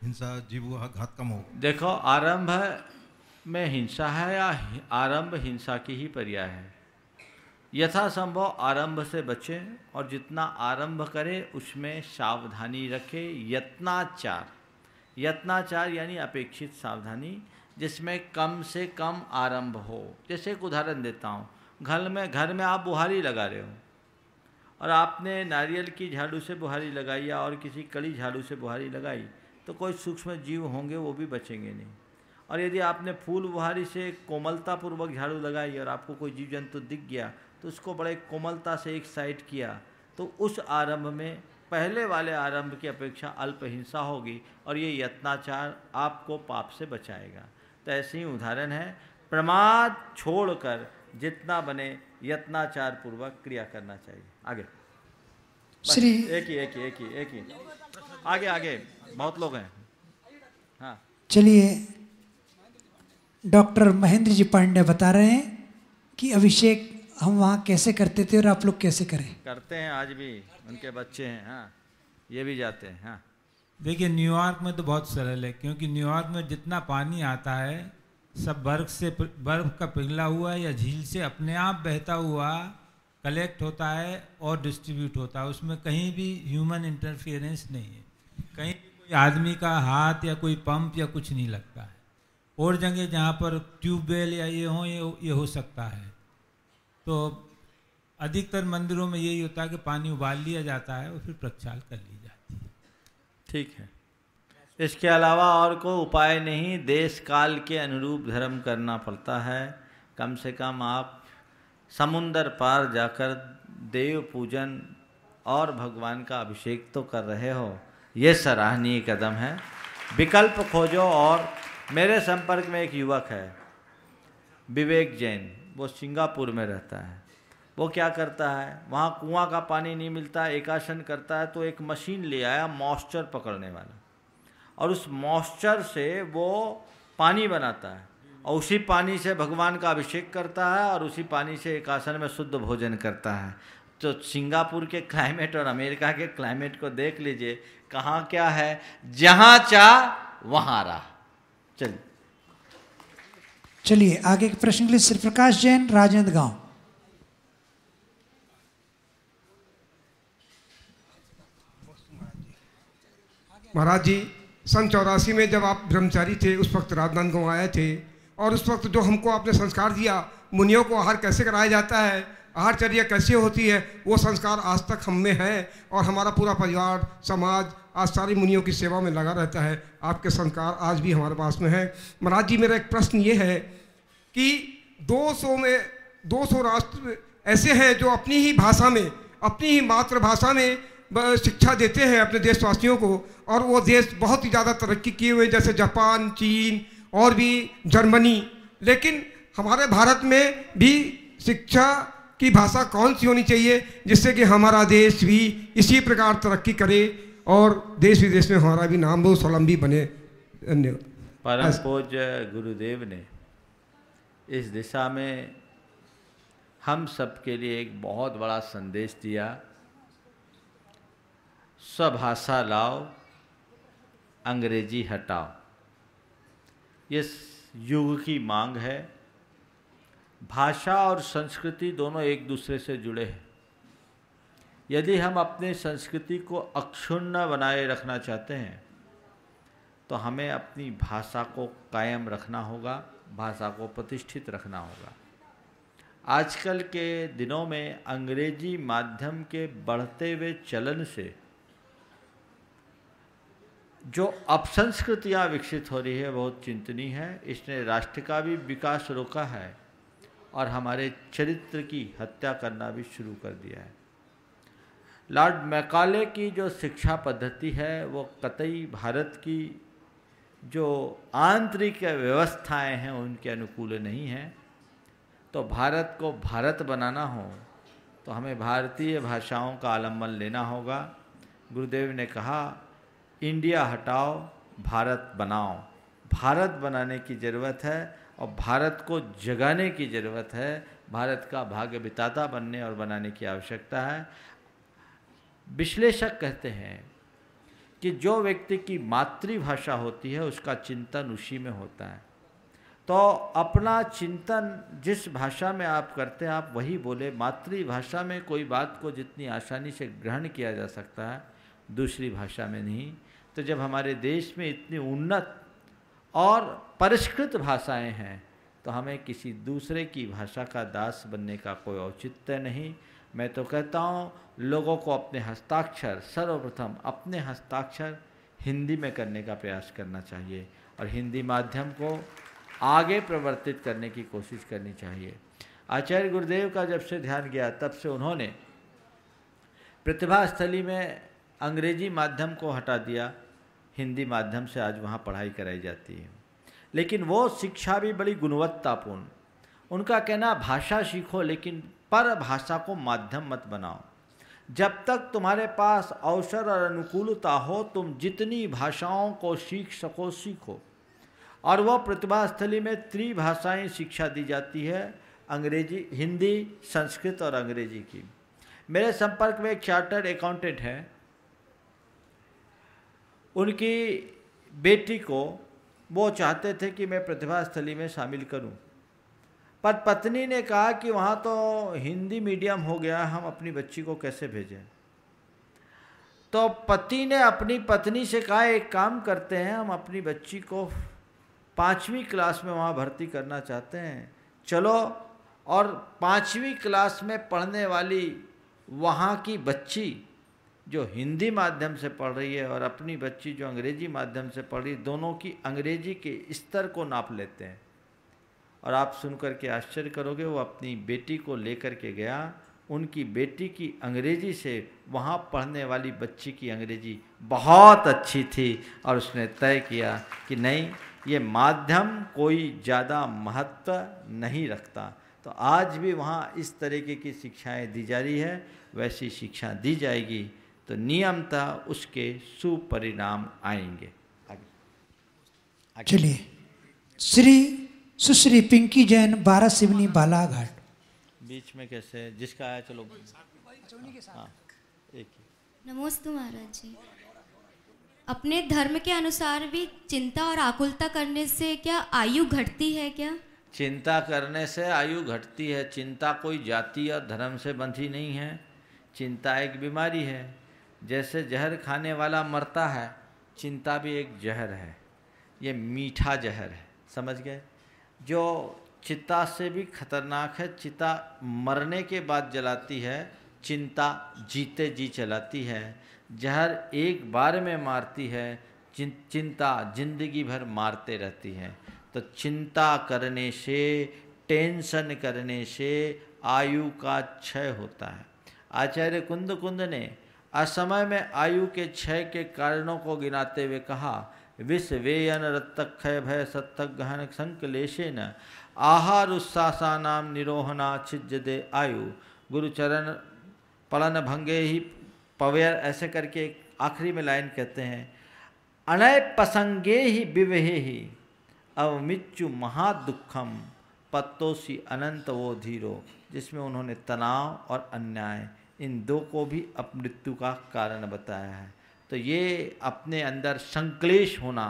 हिंसा जीवों का घात कम हो? देखो, आरंभ में हिंसा है या आरंभ हिंसा की ही पर्याय है। यथासंभव आरंभ से बचें और जितना आरंभ करें उसमें सावधानी रखें। यत्नाचार यानी अपेक्षित सावधानी, जिसमें कम से कम आरंभ हो। जैसे एक उदाहरण देता हूँ, घर में आप बुहारी लगा रहे हो और आपने नारियल की झाड़ू से बुहारी लगाई या और किसी कड़ी झाड़ू से बुहारी लगाई, तो कोई सूक्ष्म जीव होंगे वो भी बचेंगे नहीं। और यदि आपने फूल बुहारी से कोमलतापूर्वक झाड़ू लगाई और आपको कोई जीव जंतु दिख गया तो उसको बड़े कोमलता से एक साइड किया, तो उस आरंभ में पहले वाले आरंभ की अपेक्षा अल्प हिंसा होगी और ये यत्नाचार आपको पाप से बचाएगा। तो ऐसे ही उदाहरण है, प्रमाद छोड़कर जितना बने यत्नाचार पूर्वक क्रिया करना चाहिए। आगे श्री एक ही आगे बहुत लोग हैं। हाँ, चलिए, डॉक्टर महेंद्र जी पांडे बता रहे हैं कि अभिषेक हम वहाँ कैसे करते थे और आप लोग कैसे करें। करते हैं, आज भी उनके बच्चे हैं। हाँ, ये भी जाते हैं। हाँ, देखिए, न्यूयॉर्क में तो बहुत सरल है, क्योंकि न्यूयॉर्क में जितना पानी आता है सब बर्फ का पिघला हुआ या झील से अपने आप बहता हुआ कलेक्ट होता है और डिस्ट्रीब्यूट होता है। उसमें कहीं भी ह्यूमन इंटरफियरेंस नहीं है, कहीं भी कोई आदमी का हाथ या कोई पंप या कुछ नहीं लगता है। और जगह जहाँ पर ट्यूबवेल या ये हो सकता है, तो अधिकतर मंदिरों में यही होता है कि पानी उबाल लिया जाता है और फिर प्रक्षाल कर ली जाती है। ठीक है, इसके अलावा और कोई उपाय नहीं, देश काल के अनुरूप धर्म करना पड़ता है। कम से कम आप समुंदर पार जाकर देव पूजन और भगवान का अभिषेक तो कर रहे हो, ये सराहनीय कदम है। विकल्प खोजो। और मेरे संपर्क में एक युवक है, विवेक जैन, वो सिंगापुर में रहता है। वो क्या करता है, वहाँ कुआं का पानी नहीं मिलता, एकासन करता है, तो एक मशीन ले आया मॉइस्चर पकड़ने वाला, और उस मॉइस्चर से वो पानी बनाता है और उसी पानी से भगवान का अभिषेक करता है और उसी पानी से एकासन में शुद्ध भोजन करता है। तो सिंगापुर के क्लाइमेट और अमेरिका के क्लाइमेट को देख लीजिए, कहाँ क्या है, जहाँ चाह वहाँ रहा। चलिए आगे के प्रश्न के लिए श्री प्रकाश जैन, राजेंद्र गांव। महाराज जी, सन 84 में जब आप ब्रह्मचारी थे, उस वक्त राजनांदगांव आए थे, और उस वक्त जो हमको आपने संस्कार दिया, मुनियों को आहार कैसे कराया जाता है, आहारचर्या कैसे होती है, वो संस्कार आज तक हम में है और हमारा पूरा परिवार समाज आज सारी मुनियों की सेवा में लगा रहता है। आपके संस्कार आज भी हमारे पास में है। महाराज जी, मेरा एक प्रश्न ये है कि 200 राष्ट्र ऐसे हैं जो अपनी ही भाषा में, अपनी ही मातृभाषा में शिक्षा देते हैं अपने देशवासियों को, और वो देश बहुत ही ज़्यादा तरक्की किए हुए, जैसे जापान, चीन और भी जर्मनी। लेकिन हमारे भारत में भी शिक्षा की भाषा कौन सी होनी चाहिए जिससे कि हमारा देश भी इसी प्रकार तरक्की करे और देश विदेश में हमारा भी नाम बहुत स्वावलंबी बने। धन्यवाद। परम पूज्य गुरुदेव ने इस दिशा में हम सब के लिए एक बहुत बड़ा संदेश दिया। स्वभाषा लाओ, अंग्रेजी हटाओ। ये युग की मांग है। भाषा और संस्कृति दोनों एक दूसरे से जुड़े हैं। यदि हम अपनी संस्कृति को अक्षुण्ण बनाए रखना चाहते हैं तो हमें अपनी भाषा को कायम रखना होगा, भाषा को प्रतिष्ठित रखना होगा। आजकल के दिनों में अंग्रेजी माध्यम के बढ़ते हुए चलन से जो अपसंस्कृतियाँ विकसित हो रही है बहुत चिंतनीय है। इसने राष्ट्र का भी विकास रोका है और हमारे चरित्र की हत्या करना भी शुरू कर दिया है। लॉर्ड मैकाले की जो शिक्षा पद्धति है वो कतई भारत की जो आंतरिक व्यवस्थाएं हैं उनके अनुकूल नहीं है। तो भारत को भारत बनाना हो तो तो हमें भारतीय भाषाओं का आलम्बन लेना होगा। गुरुदेव ने कहा, इंडिया हटाओ, भारत बनाओ। भारत बनाने की ज़रूरत है और भारत को जगाने की ज़रूरत है। भारत का भाग्य विधाता बनने और बनाने की आवश्यकता है। विश्लेषक कहते हैं कि जो व्यक्ति की मातृभाषा होती है उसका चिंतन उसी में होता है। तो अपना चिंतन जिस भाषा में आप करते हैं आप वही बोले। मातृभाषा में कोई बात को जितनी आसानी से ग्रहण किया जा सकता है, दूसरी भाषा में नहीं। तो जब हमारे देश में इतनी उन्नत और परिष्कृत भाषाएं हैं तो हमें किसी दूसरे की भाषा का दास बनने का कोई औचित्य नहीं। मैं तो कहता हूँ लोगों को अपने हस्ताक्षर, सर्वप्रथम अपने हस्ताक्षर हिंदी में करने का प्रयास करना चाहिए और हिंदी माध्यम को आगे प्रवर्तित करने की कोशिश करनी चाहिए। आचार्य गुरुदेव का जब से ध्यान गया तब से उन्होंने प्रतिभा स्थली में अंग्रेजी माध्यम को हटा दिया, हिंदी माध्यम से आज वहाँ पढ़ाई कराई जाती है। लेकिन वो शिक्षा भी बड़ी गुणवत्तापूर्ण। उनका कहना भाषा सीखो लेकिन पर भाषा को माध्यम मत बनाओ। जब तक तुम्हारे पास अवसर और अनुकूलता हो तुम जितनी भाषाओं को सीख सको सीखो। और वो प्रतिभा स्थली में त्रिभाषाएं शिक्षा दी जाती है, अंग्रेजी, हिंदी, संस्कृत और अंग्रेजी की। मेरे संपर्क में एक चार्टर्ड अकाउंटेंट है, उनकी बेटी को वो चाहते थे कि मैं प्रतिभा स्थली में शामिल करूं, पर पत्नी ने कहा कि वहाँ तो हिंदी मीडियम हो गया, हम अपनी बच्ची को कैसे भेजें। तो पति ने अपनी पत्नी से कहा एक काम करते हैं, हम अपनी बच्ची को 5वीं क्लास में वहाँ भर्ती करना चाहते हैं, चलो। और 5वीं क्लास में पढ़ने वाली वहाँ की बच्ची जो हिंदी माध्यम से पढ़ रही है और अपनी बच्ची जो अंग्रेजी माध्यम से पढ़ रही है, दोनों की अंग्रेजी के स्तर को नाप लेते हैं। और आप सुनकर के आश्चर्य करोगे, वो अपनी बेटी को लेकर के गया, उनकी बेटी की अंग्रेजी से वहाँ पढ़ने वाली बच्ची की अंग्रेजी बहुत अच्छी थी और उसने तय किया कि नहीं, ये माध्यम कोई ज़्यादा महत्व नहीं रखता। तो आज भी वहाँ इस तरीके की शिक्षाएं दी जा रही है, वैसी शिक्षा दी जाएगी तो नियमतः उसके सुपरिणाम आएंगे। चलिए, श्री सुश्री पिंकी जैन, 12 सिवनी बालाघाट। बीच में कैसे जिसका आया, चलो हाँ, एक ही। नमोस्तु महाराज जी। अपने धर्म के अनुसार भी चिंता और आकुलता करने से क्या आयु घटती है क्या? चिंता करने से आयु घटती है। चिंता कोई जाति और धर्म से बंधी नहीं है। चिंता एक बीमारी है। जैसे जहर खाने वाला मरता है, चिंता भी एक जहर है। ये मीठा जहर है, समझ गए? जो चिता से भी खतरनाक है। चिता मरने के बाद जलाती है, चिंता जीते जी चलाती है। जहर एक बार में मारती है, चिंता जिंदगी भर मारते रहती है। तो चिंता करने से, टेंशन करने से आयु का क्षय होता है। आचार्य कुंद ने असमय में आयु के क्षय के कारणों को गिनाते हुए कहा, विष वेयन रत्तक्षय भय सत्तक गहन संकलेशेन आहार उत्सासानाम निरोहना छिज्जदे आयु गुरुचरण पलन भंगे ही पवेर, ऐसे करके आखिरी में लाइन कहते हैं, अनय पसंगे ही विवेहे ही अवमिच्यु महादुखम पत्तोसी अनंत वो धीरो, जिसमें उन्होंने तनाव और अन्याय इन दो को भी अपमृत्यु का कारण बताया है। तो ये अपने अंदर संक्लेश होना,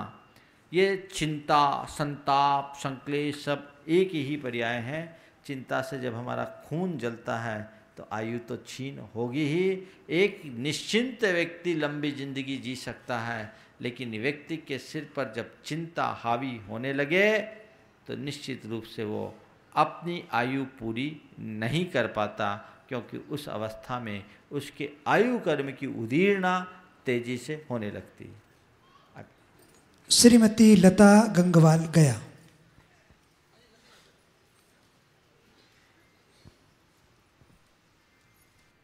ये चिंता, संताप, संक्लेश सब एक ही पर्याय हैं। चिंता से जब हमारा खून जलता है तो आयु तो छीन होगी ही। एक निश्चिंत व्यक्ति लंबी जिंदगी जी सकता है, लेकिन व्यक्ति के सिर पर जब चिंता हावी होने लगे तो निश्चित रूप से वो अपनी आयु पूरी नहीं कर पाता, क्योंकि उस अवस्था में उसके आयु कर्म की उदीर्णा तेजी से होने लगती है। श्रीमती लता गंगवाल, गया।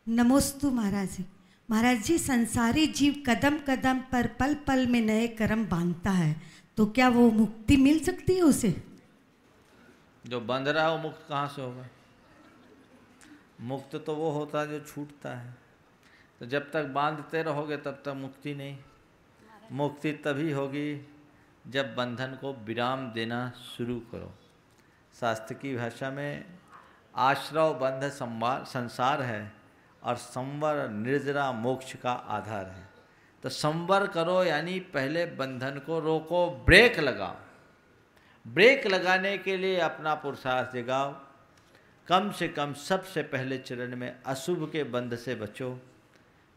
नमोस्तु महाराज जी। महाराज जी, संसारी जीव कदम कदम पर पल पल में नए कर्म बांधता है, तो क्या वो मुक्ति मिल सकती है उसे? जो बंध रहा है वो मुक्त कहाँ से होगा? मुक्त तो वो होता है जो छूटता है। तो जब तक बांधते रहोगे तब तक मुक्ति नहीं। मुक्ति तभी होगी जब बंधन को विराम देना शुरू करो। शास्त्र की भाषा में आश्रव बंध संसार है और संवर निर्जरा मोक्ष का आधार है। तो संवर करो यानी पहले बंधन को रोको, ब्रेक लगाओ। ब्रेक लगाने के लिए अपना पुरुषार्थ जगाओ। कम से कम सबसे पहले चरण में अशुभ के बंध से बचो,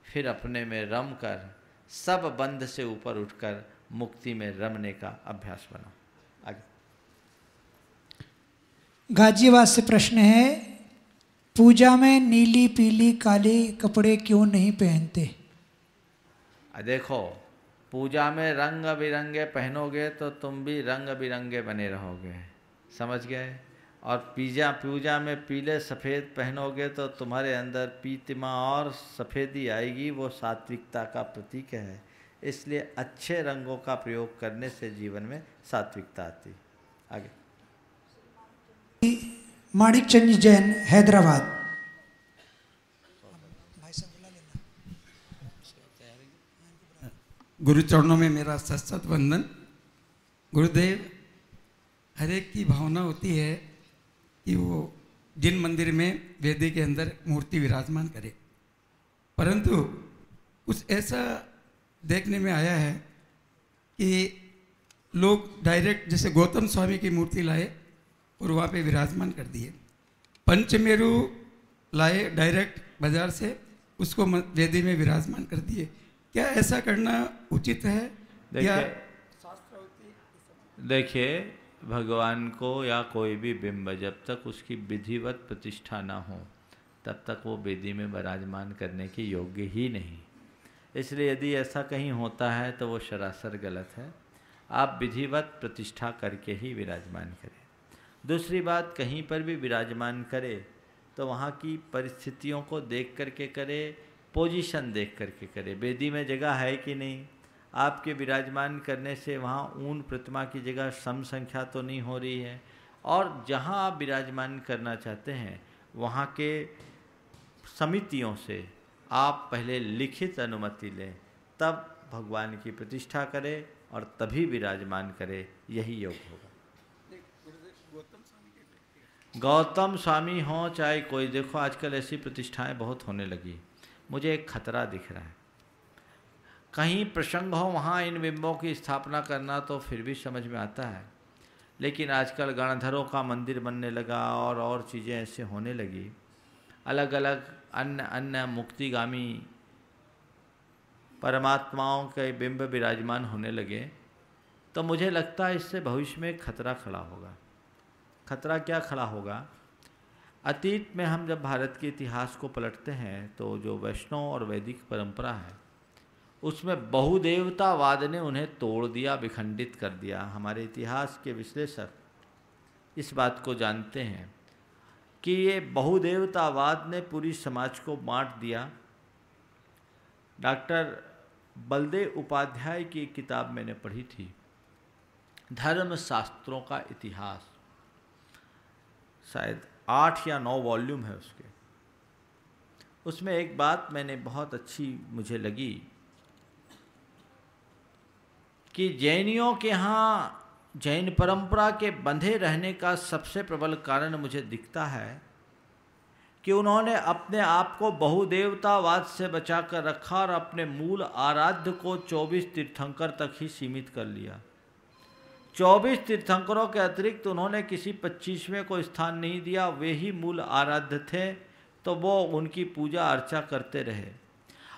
फिर अपने में रम कर सब बंध से ऊपर उठकर मुक्ति में रमने का अभ्यास बनाओ। आगे गाजियाबाद से प्रश्न है, पूजा में नीली पीली काली कपड़े क्यों नहीं पहनते? देखो, पूजा में रंग बिरंगे पहनोगे तो तुम भी रंग बिरंगे बने रहोगे, समझ गए? और पूजा में पीले सफ़ेद पहनोगे तो तुम्हारे अंदर पीतिमा और सफ़ेदी आएगी, वो सात्विकता का प्रतीक है। इसलिए अच्छे रंगों का प्रयोग करने से जीवन में सात्विकता आती। आगे माणिक चंद जैन, हैदराबाद। गुरु चरणों में मेरा सत वंदन। गुरुदेव, हर एक की भावना होती है कि वो जिन मंदिर में वेदी के अंदर मूर्ति विराजमान करे, परंतु कुछ ऐसा देखने में आया है कि लोग डायरेक्ट जैसे गौतम स्वामी की मूर्ति लाए और वहाँ पे विराजमान कर दिए, पंचमेरु लाए डायरेक्ट बाजार से, उसको वेदी में विराजमान कर दिए। क्या ऐसा करना उचित है? देखिए, भगवान को या कोई भी बिंब जब तक उसकी विधिवत प्रतिष्ठा ना हो तब तक वो वेदी में विराजमान करने के योग्य ही नहीं। इसलिए यदि ऐसा कहीं होता है तो वो सरासर गलत है। आप विधिवत प्रतिष्ठा करके ही विराजमान करें। दूसरी बात, कहीं पर भी विराजमान करे तो वहाँ की परिस्थितियों को देख करके करे, पोजीशन देख करके करे। वेदी में जगह है कि नहीं, आपके विराजमान करने से वहाँ ऊन प्रतिमा की जगह सम संख्या तो नहीं हो रही है, और जहाँ आप विराजमान करना चाहते हैं वहाँ के समितियों से आप पहले लिखित अनुमति लें, तब भगवान की प्रतिष्ठा करें और तभी विराजमान करें, यही योग होगा। गौतम स्वामी हो चाहे कोई, देखो आजकल ऐसी प्रतिष्ठाएं बहुत होने लगी। मुझे एक खतरा दिख रहा है, कहीं प्रसंग हो वहाँ इन बिंबों की स्थापना करना तो फिर भी समझ में आता है, लेकिन आजकल गणधरों का मंदिर बनने लगा और चीज़ें ऐसे होने लगी, अलग अलग अन्य मुक्तिगामी परमात्माओं के बिंब विराजमान होने लगे, तो मुझे लगता है इससे भविष्य में खतरा खड़ा होगा। खतरा क्या खड़ा होगा? अतीत में हम जब भारत के इतिहास को पलटते हैं तो जो वैष्णव और वैदिक परंपरा है उसमें बहुदेवतावाद ने उन्हें तोड़ दिया, विखंडित कर दिया। हमारे इतिहास के विश्लेषक इस बात को जानते हैं कि ये बहुदेवतावाद ने पूरी समाज को बांट दिया। डॉक्टर बलदेव उपाध्याय की किताब मैंने पढ़ी थी, धर्म शास्त्रों का इतिहास, शायद 8 या 9 वॉल्यूम है उसके। उसमें एक बात मैंने बहुत अच्छी मुझे लगी कि जैनियों के यहाँ जैन परंपरा के बंधे रहने का सबसे प्रबल कारण मुझे दिखता है कि उन्होंने अपने आप को बहुदेवतावाद से बचा कर रखा और अपने मूल आराध्य को 24 तीर्थंकर तक ही सीमित कर लिया। 24 तीर्थंकरों के अतिरिक्त उन्होंने किसी 25वें को स्थान नहीं दिया। वे ही मूल आराध्य थे, तो वो उनकी पूजा अर्चा करते रहे।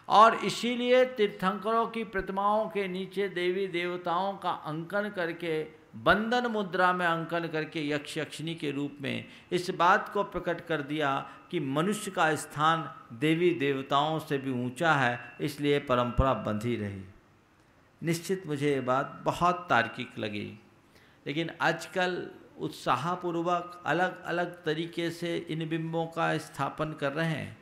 और इसीलिए तीर्थंकरों की प्रतिमाओं के नीचे देवी देवताओं का अंकन करके, बंधन मुद्रा में अंकन करके यक्ष यक्षिणी के रूप में इस बात को प्रकट कर दिया कि मनुष्य का स्थान देवी देवताओं से भी ऊंचा है, इसलिए परंपरा बंधी रही। निश्चित मुझे ये बात बहुत तार्किक लगी, लेकिन आजकल उत्साहपूर्वक अलग अलग तरीके से इन बिंबों का स्थापन कर रहे हैं।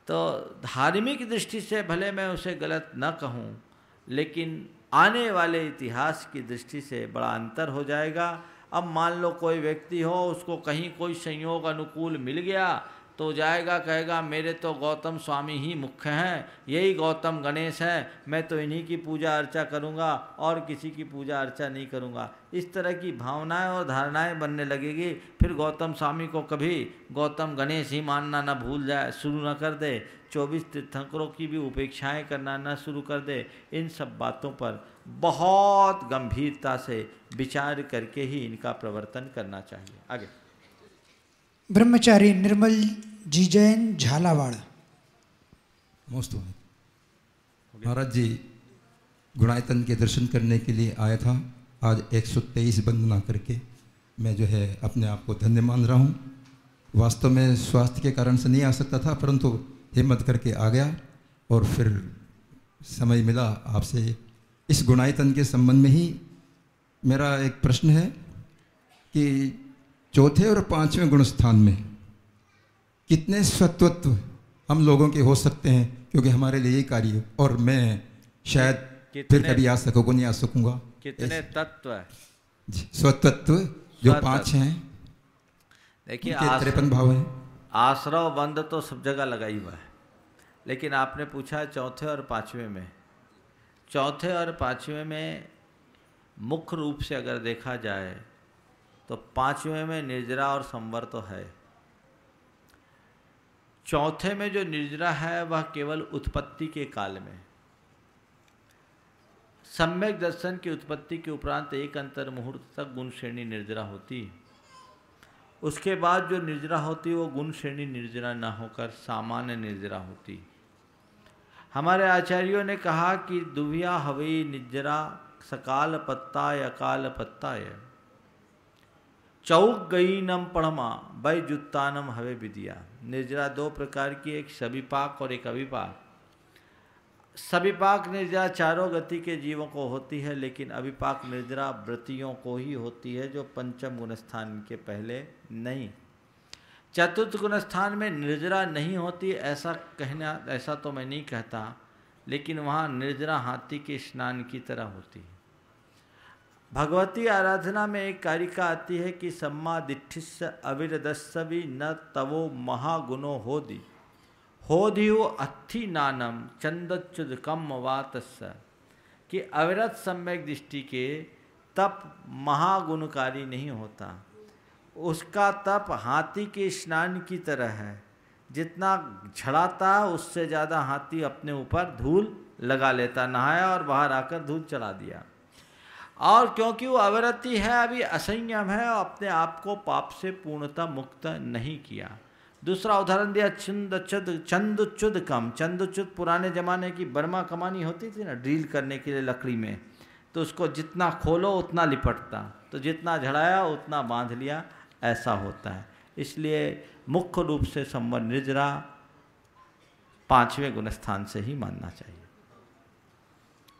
तो धार्मिक दृष्टि से भले मैं उसे गलत न कहूँ, लेकिन आने वाले इतिहास की दृष्टि से बड़ा अंतर हो जाएगा। अब मान लो कोई व्यक्ति हो, उसको कहीं कोई संयोग अनुकूल मिल गया तो जाएगा कहेगा मेरे तो गौतम स्वामी ही मुख्य हैं, यही गौतम गणेश हैं, मैं तो इन्हीं की पूजा अर्चा करूँगा और किसी की पूजा अर्चा नहीं करूँगा। इस तरह की भावनाएं और धारणाएं बनने लगेगी। फिर गौतम स्वामी को कभी गौतम गणेश ही मानना न भूल जाए, शुरू न कर दे, 24 तीर्थंकरों की भी उपेक्षाएं करना न शुरू कर दे। इन सब बातों पर बहुत गंभीरता से विचार करके ही इनका प्रवर्तन करना चाहिए। आगे ब्रह्मचारी निर्मल जी जैन झालावाड़। नमस्ते महाराज जी, गुणायतन के दर्शन करने के लिए आया था। आज 123 वंदना करके मैं जो है अपने आप को धन्य मान रहा हूँ। वास्तव में स्वास्थ्य के कारण से नहीं आ सकता था, परंतु हिम्मत करके आ गया और फिर समय मिला आपसे। इस गुणायतन के संबंध में ही मेरा एक प्रश्न है कि चौथे और पांचवें गुणस्थान में कितने सत्वत्व हम लोगों के हो सकते हैं, क्योंकि हमारे लिए यही कार्य, और मैं शायद फिर कभी आ सकूँगा नहीं आ सकूँगा। कितने तत्व है? स्वतत्व जो 5 हैं, देखिए 53 भाव हैं। आश्रव बंद तो सब जगह लगा ही हुआ है, लेकिन आपने पूछा चौथे और पांचवें में। चौथे और पांचवें में मुख्य रूप से अगर देखा जाए तो पांचवें में निर्जरा और संवर तो है। चौथे में जो निर्जरा है वह केवल उत्पत्ति के काल में, सम्यक दर्शन की उत्पत्ति के उपरांत एक अंतर मुहूर्त तक गुण श्रेणी निर्जरा होती। उसके बाद जो निर्जरा होती वो गुण श्रेणी निर्जरा न होकर सामान्य निर्जरा होती। हमारे आचार्यों ने कहा कि दुविया हवई निर्जरा सकाल पत्ता अकाल पत्ता चौक गई नम पढ़मा बै जुत्तानम हवे विदिया। निर्जरा 2 प्रकार की, एक सविपाक और एक अविपाक। सविपाक निर्जरा चारों गति के जीवों को होती है, लेकिन अविपाक निर्जरा व्रतियों को ही होती है, जो पंचम गुणस्थान के पहले नहीं। चतुर्थ गुणस्थान में निर्जरा नहीं होती ऐसा कहना, ऐसा तो मैं नहीं कहता, लेकिन वहाँ निर्जरा हाथी के स्नान की तरह होती है। भगवती आराधना में एक कारिका आती है कि सम्मा दिठिस्स अविरदस्सवि न तवो महागुणो होदि होधियो अत्थि नानम चंदच्युद कम वातस्स, कि अविरत सम्यक दृष्टि के तप महागुणकारी नहीं होता। उसका तप हाथी के स्नान की तरह है, जितना झड़ाता उससे ज़्यादा हाथी अपने ऊपर धूल लगा लेता। नहाया और बाहर आकर धूल चला दिया। और क्योंकि वो अविरति है, अभी असंयम है, और अपने आप को पाप से पूर्णतः मुक्त नहीं किया। दूसरा उदाहरण दिया चंदुच्युद कम। चंदुच्युद पुराने ज़माने की बर्मा कमानी होती थी ना, ड्रिल करने के लिए लकड़ी में, तो उसको जितना खोलो उतना लिपटता, तो जितना झड़ाया उतना बांध लिया, ऐसा होता है। इसलिए मुख्य रूप से संवर निर्जरा 5वें गुणस्थान से ही मानना चाहिए।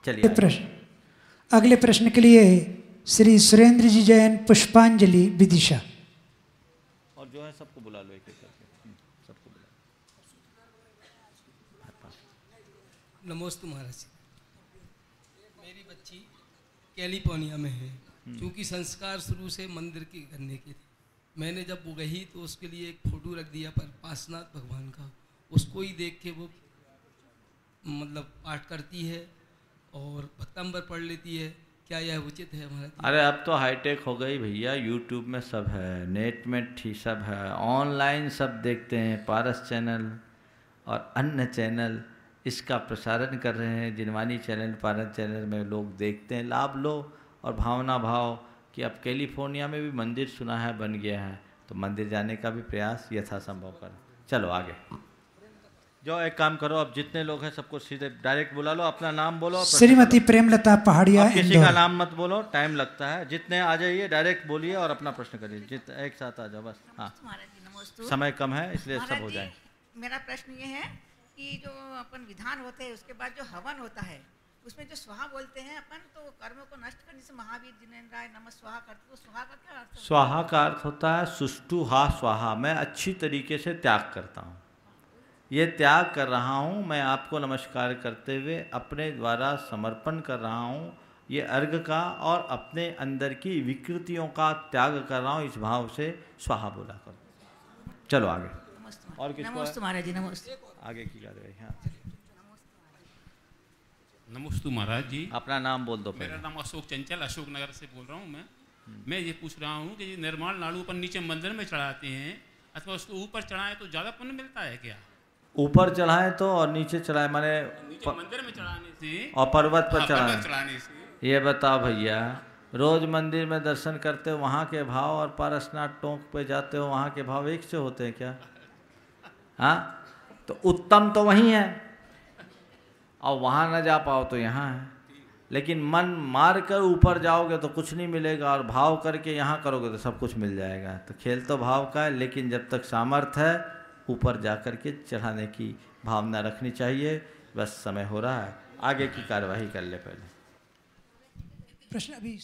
चलिए प्रश्न, अगले प्रश्न के लिए श्री सुरेंद्र जी जैन पुष्पांजलि विदिशा। और जो है सबको बुला लो एक एक करके, सबको बुला। नमस्ते महाराज जी, मेरी बच्ची कैलिफोर्निया में है। क्योंकि संस्कार शुरू से मंदिर के करने के थे, मैंने जब वो गई तो उसके लिए एक फोटो रख दिया पर पार्श्वनाथ भगवान का, उसको ही देख के वो मतलब पाठ करती है और भक्तांबर पढ़ लेती है। क्या यह उचित है हमारा? अरे अब तो हाईटेक हो गई भैया, यूट्यूब में सब है, नेट में ठीक सब है, ऑनलाइन सब देखते हैं। पारस चैनल और अन्य चैनल इसका प्रसारण कर रहे हैं। जिनवानी चैनल, पारस चैनल में लोग देखते हैं, लाभ लो। और भावना भाव कि अब कैलिफोर्निया में भी मंदिर सुना है बन गया है, तो मंदिर जाने का भी प्रयास यथासंभव करें। चलो आगे जो एक काम करो, अब जितने लोग हैं सबको सीधे डायरेक्ट बुला लो, अपना नाम बोलो। श्रीमती प्रेमलता पहाड़िया, किसी का नाम मत बोलो, टाइम लगता है। जितने आ जाइए डायरेक्ट बोलिए और अपना प्रश्न करिए, एक साथ आ जाओ बस। हाँ, समय कम है इसलिए सब हो जाए। मेरा प्रश्न ये है कि जो अपन विधान होते हैं उसके बाद जो हवन होता है उसमें जो स्वाहा बोलते हैं अपन, तो कर्मों को नष्ट करने से महावीर जिनेन्द्र राय नमः स्वाहा करते, तो स्वाहा का क्या अर्थ है? स्वाहा का अर्थ होता है सुष्टु हा स्वाहा, मैं अच्छी तरीके से त्याग करता हूँ, ये त्याग कर रहा हूँ, मैं आपको नमस्कार करते हुए अपने द्वारा समर्पण कर रहा हूँ ये अर्घ का, और अपने अंदर की विकृतियों का त्याग कर रहा हूँ, इस भाव से स्वाहा बोला करो। चलो आगे। और किसको? नमोस्तु महाराज जी, नमोस्तु। आगे की कार्रवाई। हाँ, नमोस्तु महाराज जी। अपना नाम बोल दो पहले। मेरा नाम अशोक चंचल, अशोक नगर से बोल रहा हूँ मैं ये पूछ रहा हूँ कि निर्माण लाड़ू पर नीचे मंदिर में चढ़ाते हैं अथवा उसको ऊपर चढ़ाएं तो ज़्यादा पुण्य मिलता है क्या? ऊपर चढ़ाएं तो और नीचे चढ़ाएं माने मंदिर में चढ़ाने से और पर्वत पर चढ़ाने चढ़ाएं। ये बताओ भैया, रोज मंदिर में दर्शन करते हो, वहाँ के भाव और पारसनाथ टोंक पे जाते हो, वहाँ के भाव एक से होते हैं क्या? हाँ, तो उत्तम तो वहीं है और वहाँ न जा पाओ तो यहाँ है। लेकिन मन मार कर ऊपर जाओगे तो कुछ नहीं मिलेगा और भाव करके यहाँ करोगे तो सब कुछ मिल जाएगा। तो खेल तो भाव का है, लेकिन जब तक सामर्थ्य है ऊपर जा कर के चढ़ाने की भावना रखनी चाहिए। बस समय हो रहा है, आगे की कार्यवाही कर ले पहले। प्रश्न अभी